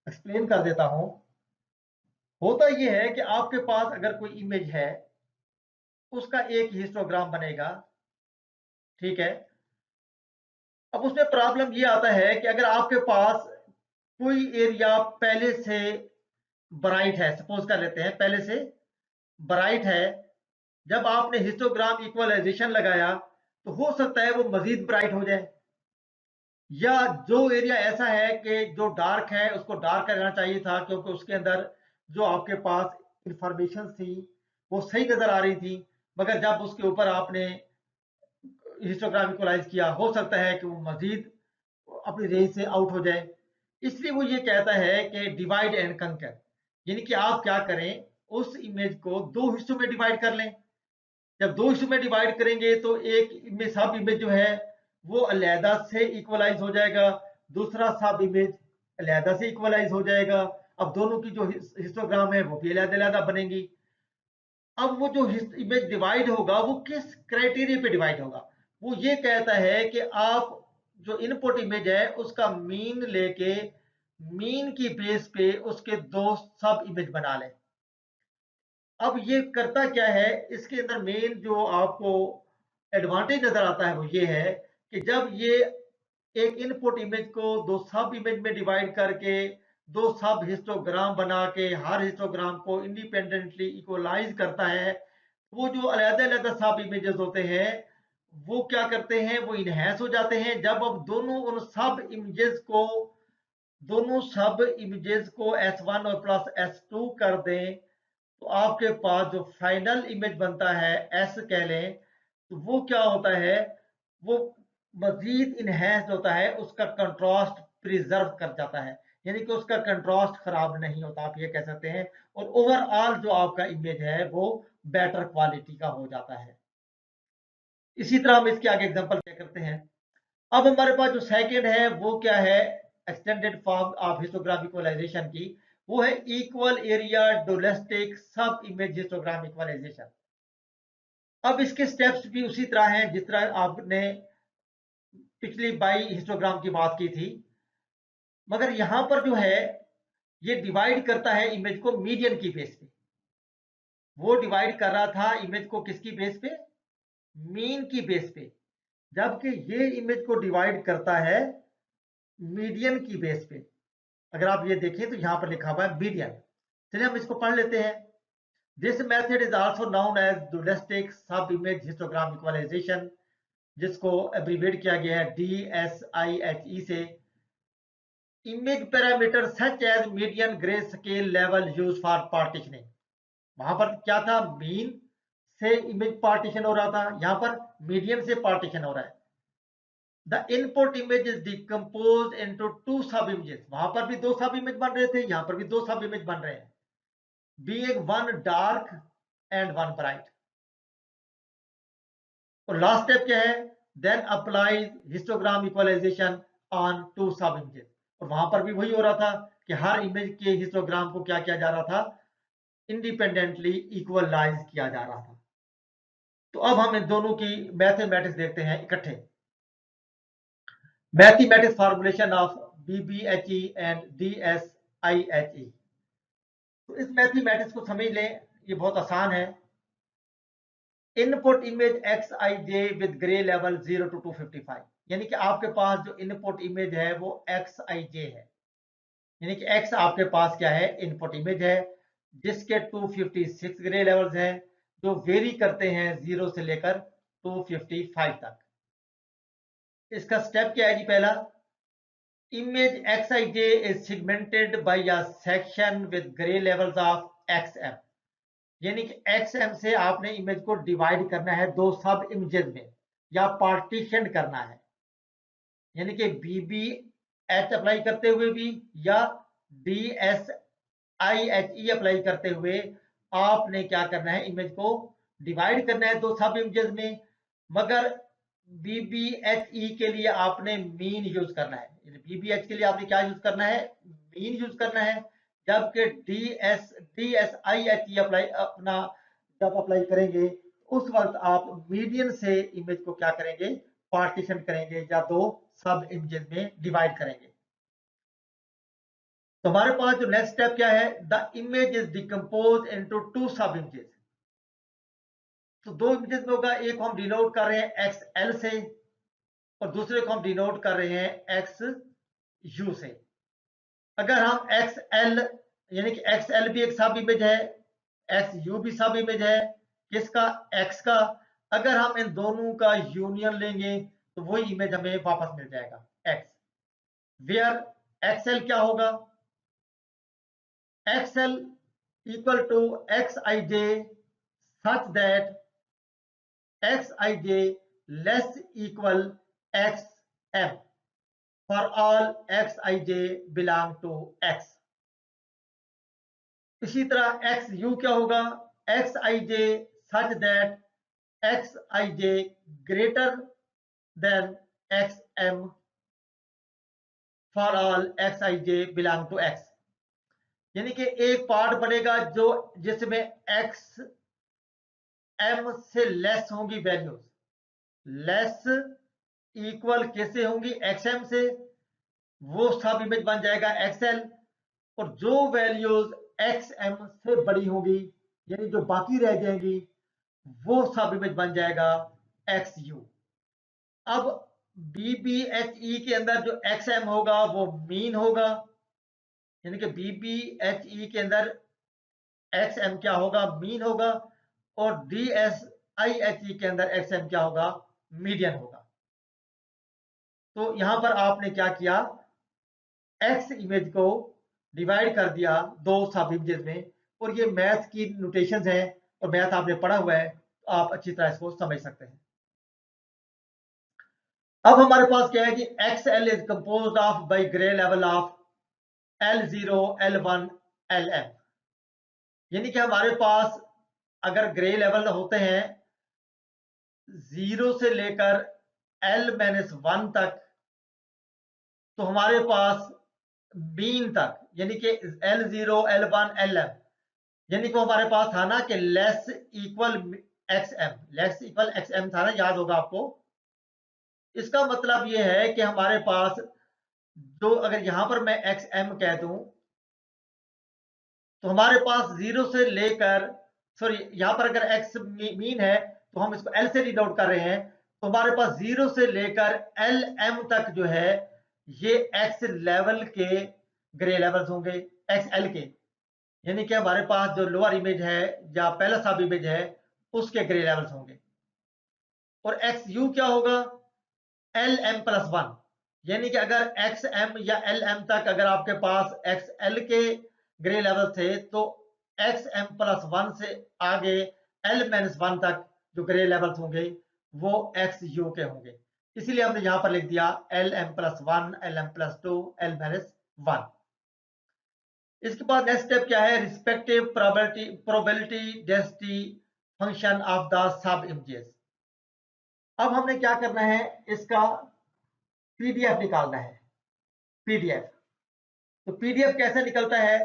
Speaker 1: एक्सप्लेन कर देता हूं। होता यह है कि आपके पास अगर कोई इमेज है उसका एक हिस्टोग्राम बनेगा, ठीक है। अब उसमें प्रॉब्लम ये आता है कि अगर आपके पास कोई एरिया पहले से ब्राइट है, सपोज कर लेते हैं पहले से ब्राइट है, जब आपने हिस्टोग्राम इक्वलाइजेशन लगाया तो हो सकता है वो मजीद ब्राइट हो जाए, या जो एरिया ऐसा है कि जो डार्क है उसको डार्क करना चाहिए था क्योंकि उसके अंदर जो आपके पास इंफॉर्मेशन थी वो सही नजर आ रही थी, मगर जब उसके ऊपर आपने हिस्टोग्राम इक्वलाइज किया हो सकता है कि वो मजीद अपनी रेंज से आउट हो जाए। इसलिए वो ये कहता है कि डिवाइड एंड कंकर, यानी कि आप क्या करें, उस इमेज को दो हिस्सों में डिवाइड कर लें। जब दो हिस्सों में डिवाइड करेंगे तो एक इमेज सब इमेज जो है वो अलहदा से इक्वलाइज हो जाएगा, दूसरा सब इमेज अलहदा से इक्वलाइज हो जाएगा। अब दोनों की जो हिस्टोग्राम है वो भी अलहदा अलहदा बनेंगी। अब वो जो इमेज डिवाइड होगा वो किस क्राइटेरिया पे डिवाइड होगा, वो ये कहता है कि आप जो इनपुट इमेज है उसका मीन लेके मीन की बेस पे उसके दो सब इमेज बना लें। अब ये करता क्या है, इसके अंदर मेन जो आपको एडवांटेज नजर आता है वो ये है कि जब ये एक इनपुट इमेज को दो सब इमेज में डिवाइड करके दो सब हिस्टोग्राम बना के हर हिस्टोग्राम को इंडिपेंडेंटली इक्वलाइज करता है, वो जो अलग-अलग सब इमेजेस होते हैं वो क्या करते हैं, वो इनहेंस हो जाते हैं जब अब दोनों सब इमेजेस को S1 और प्लस S2 कर दें, तो आपके पास जो फाइनल इमेज बनता है S कह लें, तो वो क्या होता है, वो मजीद इनहेंस होता है, उसका कंट्रास्ट प्रिजर्व कर जाता है, यानी कि उसका कंट्रास्ट खराब नहीं होता, आप ये कह सकते हैं। और ओवरऑल जो आपका इमेज है वो बेटर क्वालिटी का हो जाता है। इसी तरह हम इसके आगे एग्जांपल क्या करते हैं। अब हमारे पास जो सेकंड है वो क्या है, extended form of histogram equalisation की, वो है equal area डोलेस्टिक sub image histogram equalisation. अब इसके स्टेप्स भी उसी तरह हैं जिस तरह आपने पिछली बाई हिस्टोग्राम की बात की थी, मगर यहां पर जो है ये डिवाइड करता है इमेज को मीडियन की बेस पे। वो डिवाइड कर रहा था इमेज को किसकी बेस पे, मीन की बेस पे, जबकि ये इमेज को डिवाइड करता है मीडियन की बेस पे। अगर आप ये देखें तो यहां पर लिखा हुआ है मीडियन। चलिए हम इसको पढ़ लेते हैं। This method is also known as dualistic sub image histogram equalization, जिसको एब्रीविएट किया गया है DSIHE से। Image parameter such as median grey scale level use for partitioning. वहां पर क्या था, मीन से इमेज पार्टीशन हो रहा था, यहां पर मीडियन से पार्टीशन हो रहा है। The input image is decompose into two sub images, वहां पर भी दो सब इमेज बन रहे थे, यहां पर भी दो सब इमेज बन रहे हैं, being one dark and one bright। और लास्ट स्टेप क्या है, then apply histogram equalisation on two sub images. और वहां पर भी वही हो रहा था कि हर इमेज के हिस्टोग्राम को क्या किया जा रहा था, इंडिपेंडेंटली इक्वलाइज किया जा रहा था। तो अब हम इन दोनों की मैथमेटिक्स देखते हैं इकट्ठे। Mathematics formulation of BBHE and DSIHE। तो इस मैथमेटिक्स को समझ लें, ये बहुत आसान है। Input image XIJ with grey level 0 to 255, यानी कि आपके पास जो इनपुट इमेज है वो XIJ है, यानी कि X आपके पास क्या है, इनपुट इमेज है, जिसके 256 ग्रे लेवल्स हैं जो वेरी करते हैं 0 से लेकर 255 तक। इसका स्टेप क्या है जी, पहला, image XIJ is segmented by a section with grey levels of XM, यानी कि XM से आपने इमेज को डिवाइड करना है दो सब इमेजेस में, या पार्टीशन करना है, यानी कि BBH अप्लाई करते हुए भी या DSIHE अप्लाई करते हुए आपने क्या करना है, इमेज को डिवाइड करना है दो सब इमेजेस में, मगर BBHE के लिए आपने मीन यूज करना है। BBH के लिए आपने क्या यूज करना है, मीन यूज करना है, जबकि DSIHE अप्लाई अपना जब अप्लाई करेंगे उस वक्त आप मीडियन से इमेज को क्या करेंगे, पार्टीशन करेंगे या दो सब इमेजेस में डिवाइड करेंगे। तो हमारे पास जो नेक्स्ट स्टेप क्या है, the image is decompose into two sub images. तो दो इमेजेस में होगा, एक हम डिनोट कर रहे हैं XL से और दूसरे को हम डिनोट कर रहे हैं XU से। अगर हम XL यानी कि XL भी एक सब इमेज है, XU भी सब इमेज है, किसका, X का, अगर हम इन दोनों का यूनियन लेंगे तो वही इमेज हमें वापस मिल जाएगा X, वेयर XL क्या होगा, XL equal to XIJ such that XIJ less equal XM for all XIJ belong to X। इसी तरह XU क्या होगा, XIJ such that XIJ greater than XM for all XIJ belong to X, यानी कि एक part बनेगा जो जिसमें XM से लेस होंगी वैल्यूज, लेस इक्वल कैसे होंगी, XM से, वो सब इमेज बन जाएगा XL, और जो वैल्यूज XM से बड़ी होंगी यानी जो बाकी रह जाएंगी वो सब इमेज बन जाएगा एक्स यू। अब BBHE के अंदर जो XM होगा वो मीन होगा, यानी कि BBHE के अंदर XM क्या होगा, मीन होगा, और DSIHE के अंदर XM क्या होगा, मीडियन होगा। तो यहां पर आपने क्या किया, X इमेज को डिवाइड कर दिया दो सब इमेजेस में, और ये मैथ की नोटेशंस हैं और मैथ आपने पढ़ा हुआ है, तो आप अच्छी तरह इसको समझ सकते हैं। अब हमारे पास क्या है कि XL is composed of by grey level of L0, L1, LM, यानी कि हमारे पास अगर ग्रे लेवल होते हैं 0 से लेकर L-1 तक, तो हमारे पास मीन तक यानी कि L0, L1, LM, यानी कि हमारे पास था ना कि less equal XM, less equal XM था ना, याद होगा आपको। इसका मतलब ये है कि हमारे पास जो, अगर यहां पर मैं XM कह दूं, तो हमारे पास 0 से लेकर, सॉरी यहां पर अगर X मीन है तो हम इसको L से रीड आउट कर रहे हैं, तो हमारे पास 0 से लेकर LM तक जो है ये X लेवल के ग्रे लेवल्स होंगे, XL के, यानी कि हमारे पास जो लोअर इमेज है या पहला सब इमेज है उसके ग्रे लेवल्स होंगे। और XU क्या होगा, LM+1, यानी कि अगर XM या LM तक अगर आपके पास XL के ग्रे लेवल थे, तो XM+1 से आगे L-1 तक जो ग्रे लेवल्स होंगे वो XU के होंगे, इसीलिए हमने यहां पर लिख दिया LM+1, LM+2, L-1। इसके बाद नेक्स्ट स्टेप क्या है, respective probability density function of the sub images. अब हमने क्या करना है, इसका पीडीएफ निकालना है। पीडीएफ, तो पीडीएफ कैसे निकलता है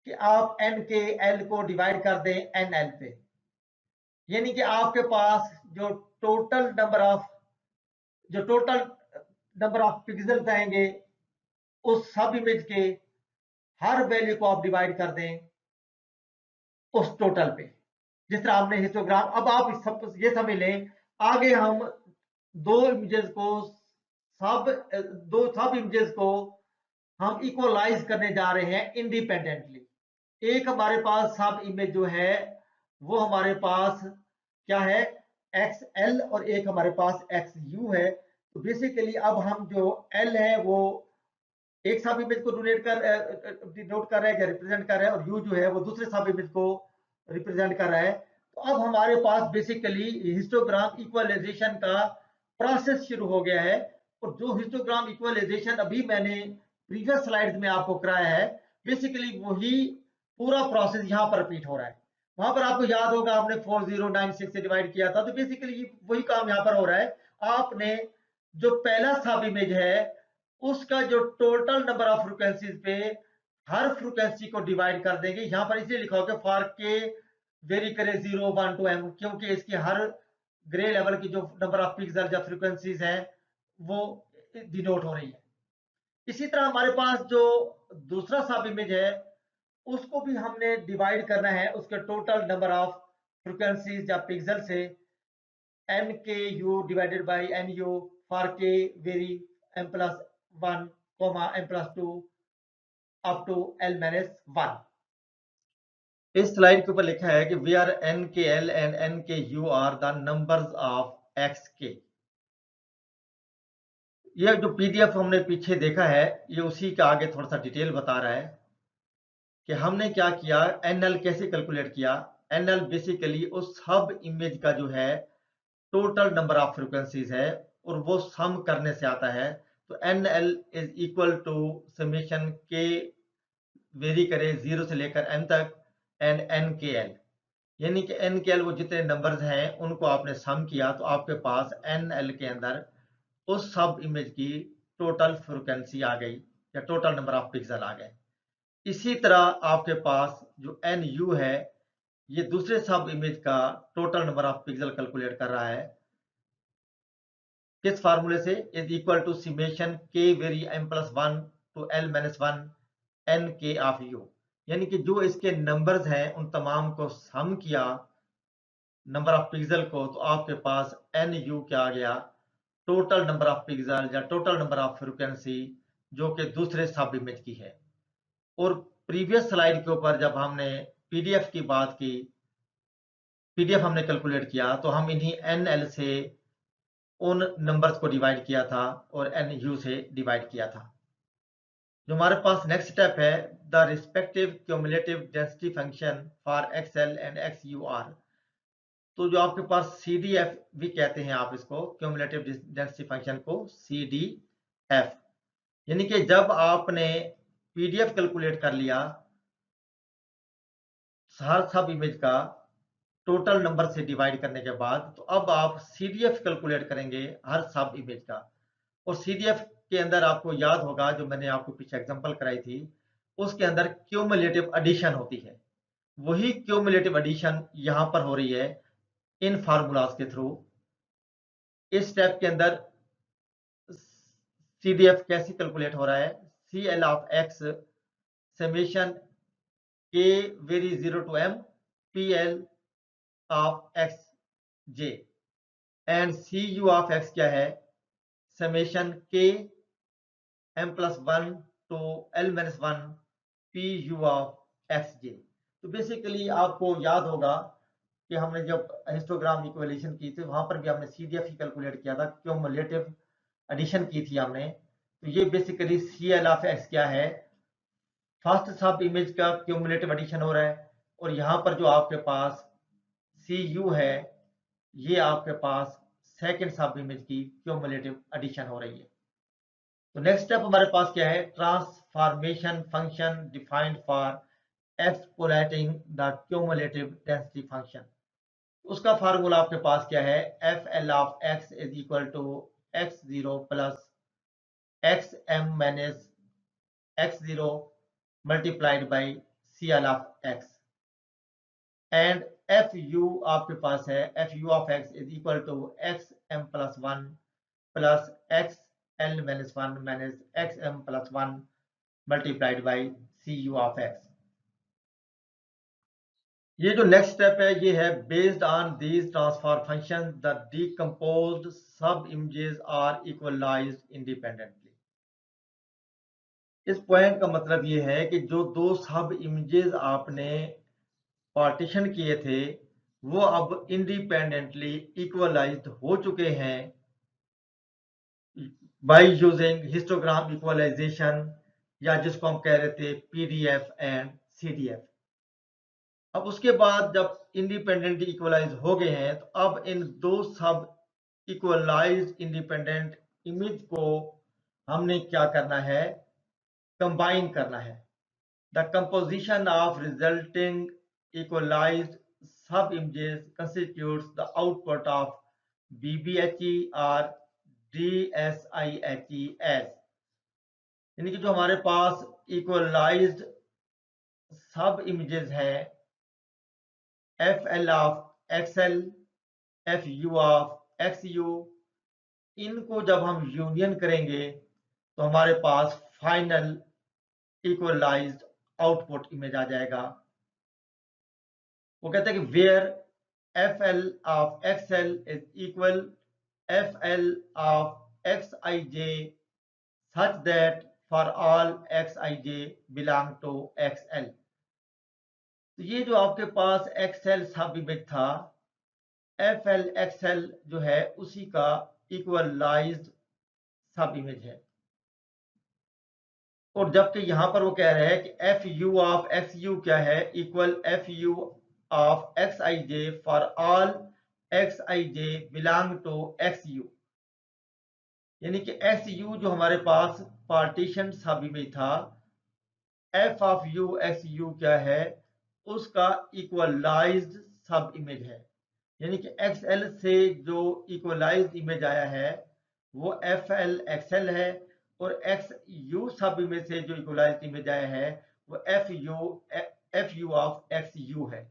Speaker 1: कि आप n के l को डिवाइड कर दें nl पे, यानी कि आपके पास जो टोटल नंबर ऑफ पिक्सेल्स आएंगे उस सब इमेज के हर वैल्यू को आप डिवाइड कर दें उस टोटल पे, जिस तरह हमने हिस्टोग्राम। अब आप सब ये समझ लें, आगे हम दो इमेजेस को दो सब इमेजेस को हम इक्वलाइज करने जा रहे हैं इंडिपेंडेंटली। एक हमारे पास सब इमेज जो है वो हमारे पास क्या है, XL, और एक हमारे पास XU है। तो बेसिकली अब हम जो L है वो एक सब इमेज को डिनोट कर रहा है या रिप्रेजेंट कर रहा है, और U जो है वो दूसरे सब इमेज को रिप्रेजेंट कर रहा है। तो अब हमारे पास बेसिकली हिस्टोग्राम इक्वलाइजेशन का प्रोसेस शुरू हो गया है, और जो हिस्टोग्राम इक्वलाइजेशन अभी मैंने प्रीवियस स्लाइड्स में आपको कराया है, बेसिकली वही पूरा प्रोसेस यहाँ पर रिपीट हो रहा है। वहां पर आपको याद होगा आपने 4096 से डिवाइड किया था, तो बेसिकली वही काम यहाँ पर हो रहा है। आपने जो पहला सब इमेज है उसका जो टोटल नंबर ऑफ फ्रीक्वेंसीज पे हर फ्रीक्वेंसी को डिवाइड कर देंगे। यहां पर इसलिए लिखा होगा फॉर के वेरी करे 0, 1 to m, क्योंकि इसकी हर ग्रे लेवल की जो नंबर ऑफ पिक्सल या फ्रीक्वेंसीज हैं वो डिनोट हो रही है। इसी तरह हमारे पास जो दूसरा सब इमेज है उसको भी हमने डिवाइड करना है उसके टोटल नंबर ऑफ फ्रीक्वेंसीज या पिक्सल से, n के u divided by nu for k vary m+1, m+2 up to l-1। इस स्लाइड के ऊपर लिखा है कि वी आर n के l एंड n के u are the numbers of x के। ये जो पीडीएफ हमने पीछे देखा है ये उसी का आगे थोड़ा सा डिटेल बता रहा है कि हमने क्या किया, एनएल कैसे कैलकुलेट किया। एनएल बेसिकली उस सब इमेज का जो है टोटल नंबर ऑफ फ्रीक्वेंसीज है और वो सम करने से आता है। तो NL is equal to summation के वेरी करे 0 से लेकर n तक एंड एन के एल, यानी कि एन के एल वो जितने नंबर्स हैं उनको आपने सम किया तो आपके पास एन एल के अंदर उस सब इमेज की टोटल फ्रीक्वेंसी आ गई या टोटल नंबर ऑफ पिक्सल आ गए। इसी तरह आपके पास जो एन यू है ये दूसरे सब इमेज का total number of pixel calculate कर रहा है, किस फार्मूले से, इज इक्वल टू समेशन के very m+1 to l-1 n k of u। यानी कि जो इसके नंबर्स हैं उन तमाम को सम किया नंबर ऑफ पिक्सल को, तो आपके पास NU क्या आ गया, टोटल नंबर ऑफ पिक्सल या टोटल नंबर ऑफ फ्रीक्वेंसी, जो कि दूसरे सब इमेज की है। और प्रीवियस स्लाइड के ऊपर जब हमने पीडीएफ की बात की, पीडीएफ हमने कैलकुलेट किया, तो हम इन्हीं NL से उन नंबर्स को डिवाइड किया था और NU से डिवाइड किया था। जो हमारे पास नेक्स्ट स्टेप है, the respective cumulative density function for XL and XUR। तो जो आपके पास CDF भी कहते हैं आप इसको, क्यूमुलेटिव डेंसिटी फंक्शन को CDF, यानी कि जब आपने PDF कैलकुलेट कर लिया हर सब इमेज का टोटल नंबर से डिवाइड करने के बाद, तो अब आप CDF कैलकुलेट करेंगे हर सब इमेज का। और CDF के अंदर आपको याद होगा, जो मैंने आपको पीछे एग्जांपल कराई थी, उसके अंदर क्यूमुलेटिव एडिशन होती है। वही क्यूमुलेटिव एडिशन यहाँ पर हो रही है इन फार्मूलाज के थ्रू। इस स्टेप के अंदर CDF कैसे कैलकुलेट हो रहा है, CL of X summation K very 0 to M PL of XJ and CU of X क्या है, summation K M+1 to L-1 PU of XJ। तो बेसिकली आपको याद होगा कि हमने जब हिस्टोग्राम इक्वेलेशन की थी, वहां पर भी हमने CDF ही कैलकुलेट किया था, क्यूमुलेटिव एडिशन की थी हमने। तो ये बेसिकली CL ऑफ X क्या है, फर्स्ट सब इमेज का क्यूमुलेटिव एडिशन हो रहा है, और यहाँ पर जो आपके पास CU है, ये आपके पास सेकंड सब इमेज की क्यूमुलेटिव एडिशन हो रही है। तो नेक्स्ट स्टेप हमारे पास क्या है, transformation function defined for exploiting the cumulative density function. उसका फार्मूला आपके पास क्या है, FL of X is equal to X0 plus XM minus X0 multiplied by CL of X and FU आपके पास है, FU of X is equal to XM+1 plus XL-1 minus XM+1 multiplied by CU of X। ये जो next step है, ये है based on these transform function the decomposed सब images are equalised independently. इस पॉइंट का मतलब ये है कि जो दो सब इमेजेस आपने पार्टीशन किए थे, वो अब इंडिपेंडेंटली इक्वलाइज्ड हो चुके हैं बाय यूजिंग हिस्टोग्राम इक्वलाइजेशन, या जिसको हम कह रहे थे PDF एंड CDF। अब उसके बाद जब इंडिपेंडेंट इक्वलाइज हो गए हैं, तो अब इन दो सब इक्वलाइज इंडिपेंडेंट इमेज को हमने क्या करना है, कंबाइन करना है। The composition of resulting equalised sub images constitutes the output of BBHE or DSIHES। यानी कि जो हमारे पास इक्वलाइज्ड सब इमेजेस है, FL of XL, FU of XU, इनको जब हम यूनियन करेंगे तो हमारे पास फाइनल इक्वलाइज्ड आउटपुट इमेज आ जाएगा। वो कहते हैं कि where FL of XL is equal FL of XIJ such that for all XIJ belong to XL। तो ये जो आपके पास XL सब इमेज था, FL XL जो है उसी का इक्वलाइज्ड सब इमेज है। और जबकि यहां पर वो कह रहे हैं कि FU ऑफ XU क्या है, equal FU of XIJ for all XIJ belong to XU। यानी कि XU जो हमारे पास पार्टीशन सब इमेज था, F ऑफ U XU क्या है, उसका इक्वलाइज्ड सब इमेज है। यानी कि XL से जो इक्वलाइज्ड इमेज आया है वो FL XL है, और XU सब इमेज से जो इक्वलाइज्ड इमेज आया है वो FU ऑफ XU है।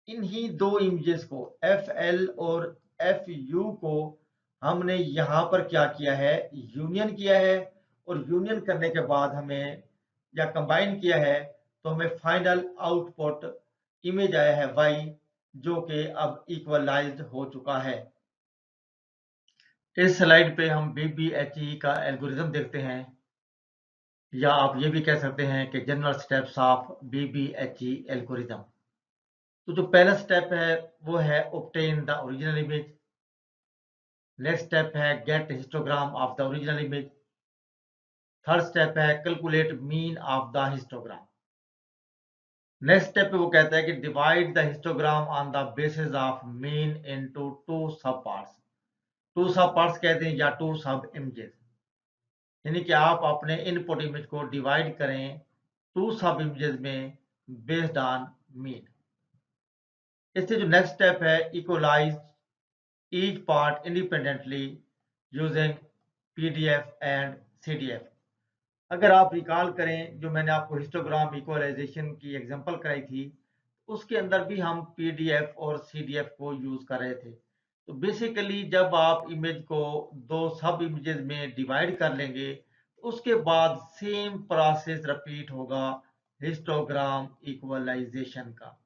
Speaker 1: इन्हीं दो इमेजेस को, FL और FU को, हमने यहाँ पर क्या किया है, यूनियन किया है। और यूनियन करने के बाद हमें, या कंबाइन किया है, तो हमें फाइनल आउटपुट इमेज आया है y, जो कि अब इक्वलाइज्ड हो चुका है। इस स्लाइड पे हम BBHE का एल्गोरिथम देखते हैं, या आप ये भी कह सकते हैं कि general steps of BBHE algorithm. तो जो पहला स्टेप है वो है obtain the original image. Next step है get histogram of the original image. Third step है calculate mean of the histogram. Next step पे वो कहता है कि divide the histogram on the basis of mean into two sub parts. Two sub parts कहते हैं या टू सब इमेजेस, यानी कि आप अपने इनपुट इमेज को डिवाइड करें टू सब इमेजेस में बेस्ड ऑन मीन। इससे जो नेक्स्ट स्टेप है equalise each part independently using PDF and CDF। अगर आप रिकॉल करें जो मैंने आपको हिस्टोग्राम इक्वलाइजेशन की एग्जांपल कराई थी, उसके अंदर भी हम PDF और CDF को यूज कर रहे थे। तो बेसिकली जब आप इमेज को दो सब इमेजेस में डिवाइड कर लेंगे, उसके बाद सेम प्रोसेस रिपीट होगा हिस्टोग्राम इक्वलाइजेशन का।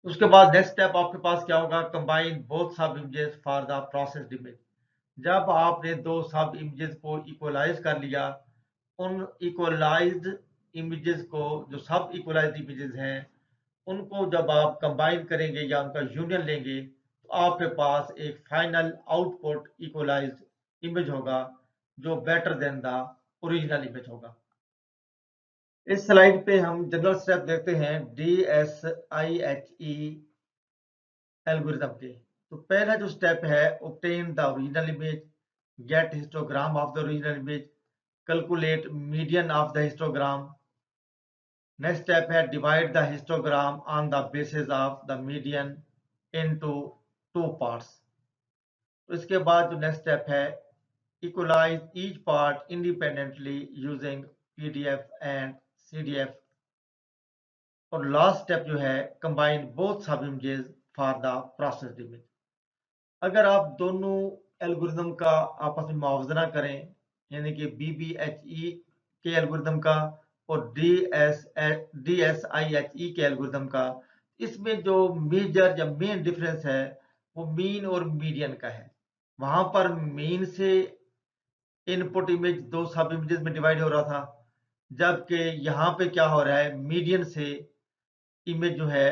Speaker 1: उसके बाद नेक्स्ट स्टेप आपके पास क्या होगा, combine both sub images for the processed image. जब आपने दो सब इमेजेस को इक्वलाइज कर लिया, उन इक्वलाइज्ड इमेजेस को, जो सब इक्वलाइज्ड इमेजेस हैं, उनको जब आप कंबाइन करेंगे या उनका यूनियन लेंगे, तो आपके पास एक फाइनल आउटपुट इक्वलाइज्ड इमेज होगा जो better than the original image होगा। इस स्लाइड पे हम जनरल स्टेप देखते हैं DSIHE एल्गोरिथम के। तो पहला जो स्टेप है obtain the original image, get histogram of the original image, calculate median of the histogram. Next step है divide the histogram on the basis of the median into two parts. तो इसके बाद जो नेक्स्ट स्टेप है equalise each part independently using PDF and CDF। और last step जो है combine both sub images for the processed image. अगर आप दोनों एल्गोरिथम का आपस में मुआवजा करें, यानी कि BBHE के एल्गोरिथम का और DSIHE के एल्गोरिथम का, इसमें जो मेजर या मेन डिफरेंस है वो मीन और मीडियन का है। वहां पर मीन से इनपुट इमेज दो सब इमेजेस में डिवाइड हो रहा था, जबकि यहाँ पे क्या हो रहा है, मीडियन से इमेज जो है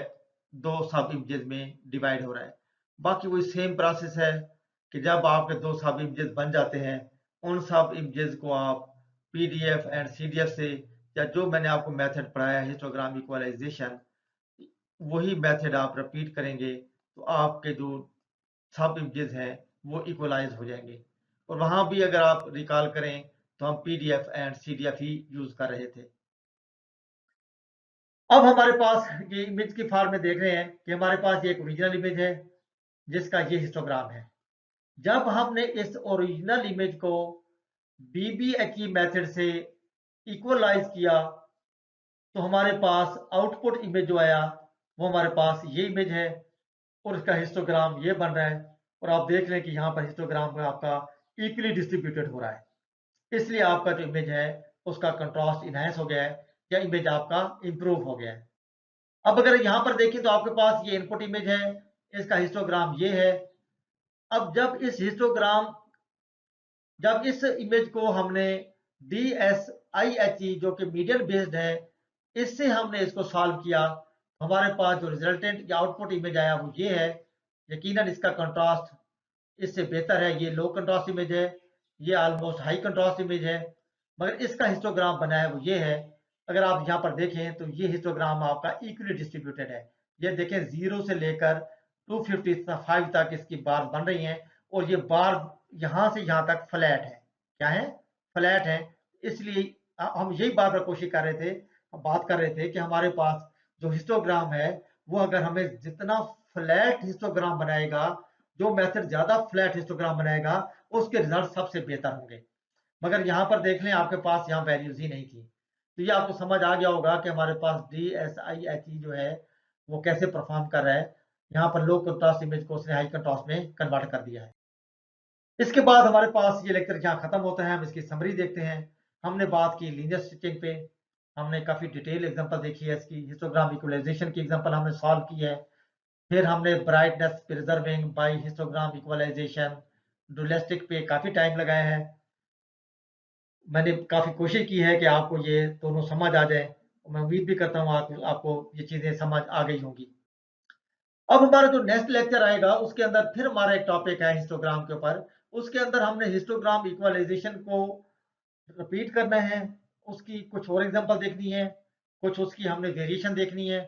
Speaker 1: दो सब इमेजेस में डिवाइड हो रहा है। बाकी वही सेम प्रोसेस है कि जब आपके दो सब इमेजेस बन जाते हैं, उन सब इमेजेस को आप PDF एंड CDF से, या जो मैंने आपको मेथड पढ़ाया है हिस्टोग्राम इक्वलाइजेशन, वही मेथड आप रिपीट करेंगे तो आपके जो सब इमेजेस हैं वो इक्वलाइज हो जाएंगे। और वहां भी अगर आप रिकॉल करें तो हम PDF and CDF he use कर रहे थे। अब हमारे पास ये इमेज की फॉर्म में देख रहे हैं कि हमारे पास ये एक ओरिजिनल इमेज है जिसका ये हिस्टोग्राम है। जब हमने इस ओरिजिनल इमेज को BBHE मेथड से इक्वलाइज किया, तो हमारे पास आउटपुट इमेज जो आया वो हमारे पास ये इमेज है और इसका हिस्टोग्राम ये बन रहा है। और आप देख लें कि यहाँ पर हिस्टोग्राम में आपका इक्वली डिस्ट्रीब्यूटेड हो रहा है, इसलिए आपका जो इमेज है उसका कंट्रास्ट इनहेंस हो गया है या इमेज आपका इंप्रूव हो गया है। अब अगर यहाँ पर देखें तो आपके पास ये इनपुट इमेज है, इसका हिस्टोग्राम ये है। अब जब इस इमेज को हमने DSIHE जो कि मीडियन बेस्ड है, इससे हमने इसको सॉल्व किया, हमारे पास जो रिजल्टेंट या आउटपुट इमेज आया वो ये है। यकीनन इसका कंट्रास्ट इससे बेहतर है, ये लो कंट्रास्ट इमेज है, ये ऑलमोस्ट हाई कंट्रास्ट इमेज है, मगर इसका हिस्टोग्राम बना है वो ये है। अगर आप यहाँ पर देखें तो ये हिस्टोग्राम आपका इक्वली डिस्ट्रीब्यूटेड है। ये देखें 0 से लेकर 255 तक इसकी बार बन रही हैं, और ये बार यहाँ से यहाँ तक फ्लैट है। क्या है? फ्लैट है। इसलिए हम यही बार बार कोशिश कर रहे थे, बात कर रहे थे कि हमारे पास जो हिस्टोग्राम है वो अगर हमें जितना फ्लैट हिस्टोग्राम बनाएगा, जो मेथड ज्यादा फ्लैट हिस्टोग्राम बनाएगा, उसके रिजल्ट सबसे बेहतर होंगे। मगर यहाँ पर देख लें आपके पास यहाँ वैल्यूज ही नहीं थी। तो ये आपको समझ आ गया होगा कि हमारे पास DSIHE जो है वो कैसे परफॉर्म कर रहा है। यहाँ पर लो कंट्रास्ट इमेज को उसने हाई कंट्रास्ट में कन्वर्ट कर दिया है। इसके बाद हमारे पास ये लेक्चर यहाँ खत्म होता है, हम इसकी समरी देखते हैं। हमने बात की लीनियर स्टिचिंग पे, हमने काफ़ी डिटेल एग्जांपल देखी है इसकी, हिस्टोग्राम इक्वलाइजेशन की एग्जांपल हमने सॉल्व की है। फिर हमने brightness preserving by histogram equalization, dualistic पे काफ़ी टाइम लगाया है। मैंने काफ़ी कोशिश की है कि आपको ये दोनों समझ आ जाए। मैं उम्मीद भी करता हूँ आपको ये चीज़ें समझ आ गई होंगी। अब हमारा जो नेक्स्ट लेक्चर आएगा उसके अंदर फिर हमारा एक टॉपिक है हिस्टोग्राम के ऊपर। उसके अंदर हमने हिस्टोग्राम इक्वलाइजेशन को रिपीट करना है, उसकी कुछ और एग्जांपल देखनी है, कुछ उसकी हमने वेरिएशन देखनी है।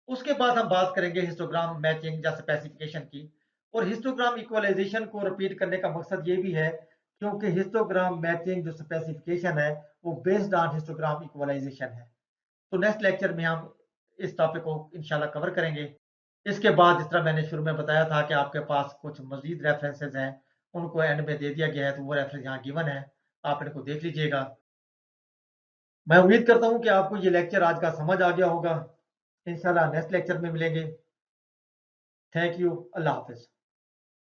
Speaker 1: उसके बाद हम बात करेंगे हिस्टोग्राम मैचिंग या स्पेसिफिकेशन की। और हिस्टोग्राम इक्वलाइजेशन को रिपीट करने का मकसद ये भी है क्योंकि हिस्टोग्राम मैचिंग जो स्पेसिफिकेशन है वो बेस्ड ऑन हिस्टोग्राम इक्वलाइजेशन है। तो नेक्स्ट लेक्चर में हम इस टॉपिक को इंशाल्लाह कवर करेंगे। इसके बाद जिस तरह मैंने शुरू में बताया था कि आपके पास कुछ मजीद रेफरेंसेज हैं, उनको एंड में दे दिया गया है, तो वो रेफरेंस यहाँ गिवन है, आप इनको देख लीजिएगा। मैं उम्मीद करता हूँ कि आपको ये लेक्चर आज का समझ आ गया होगा। इंशाल्लाह नेक्स्ट लेक्चर में मिलेंगे। Thank you. Allah Hafiz.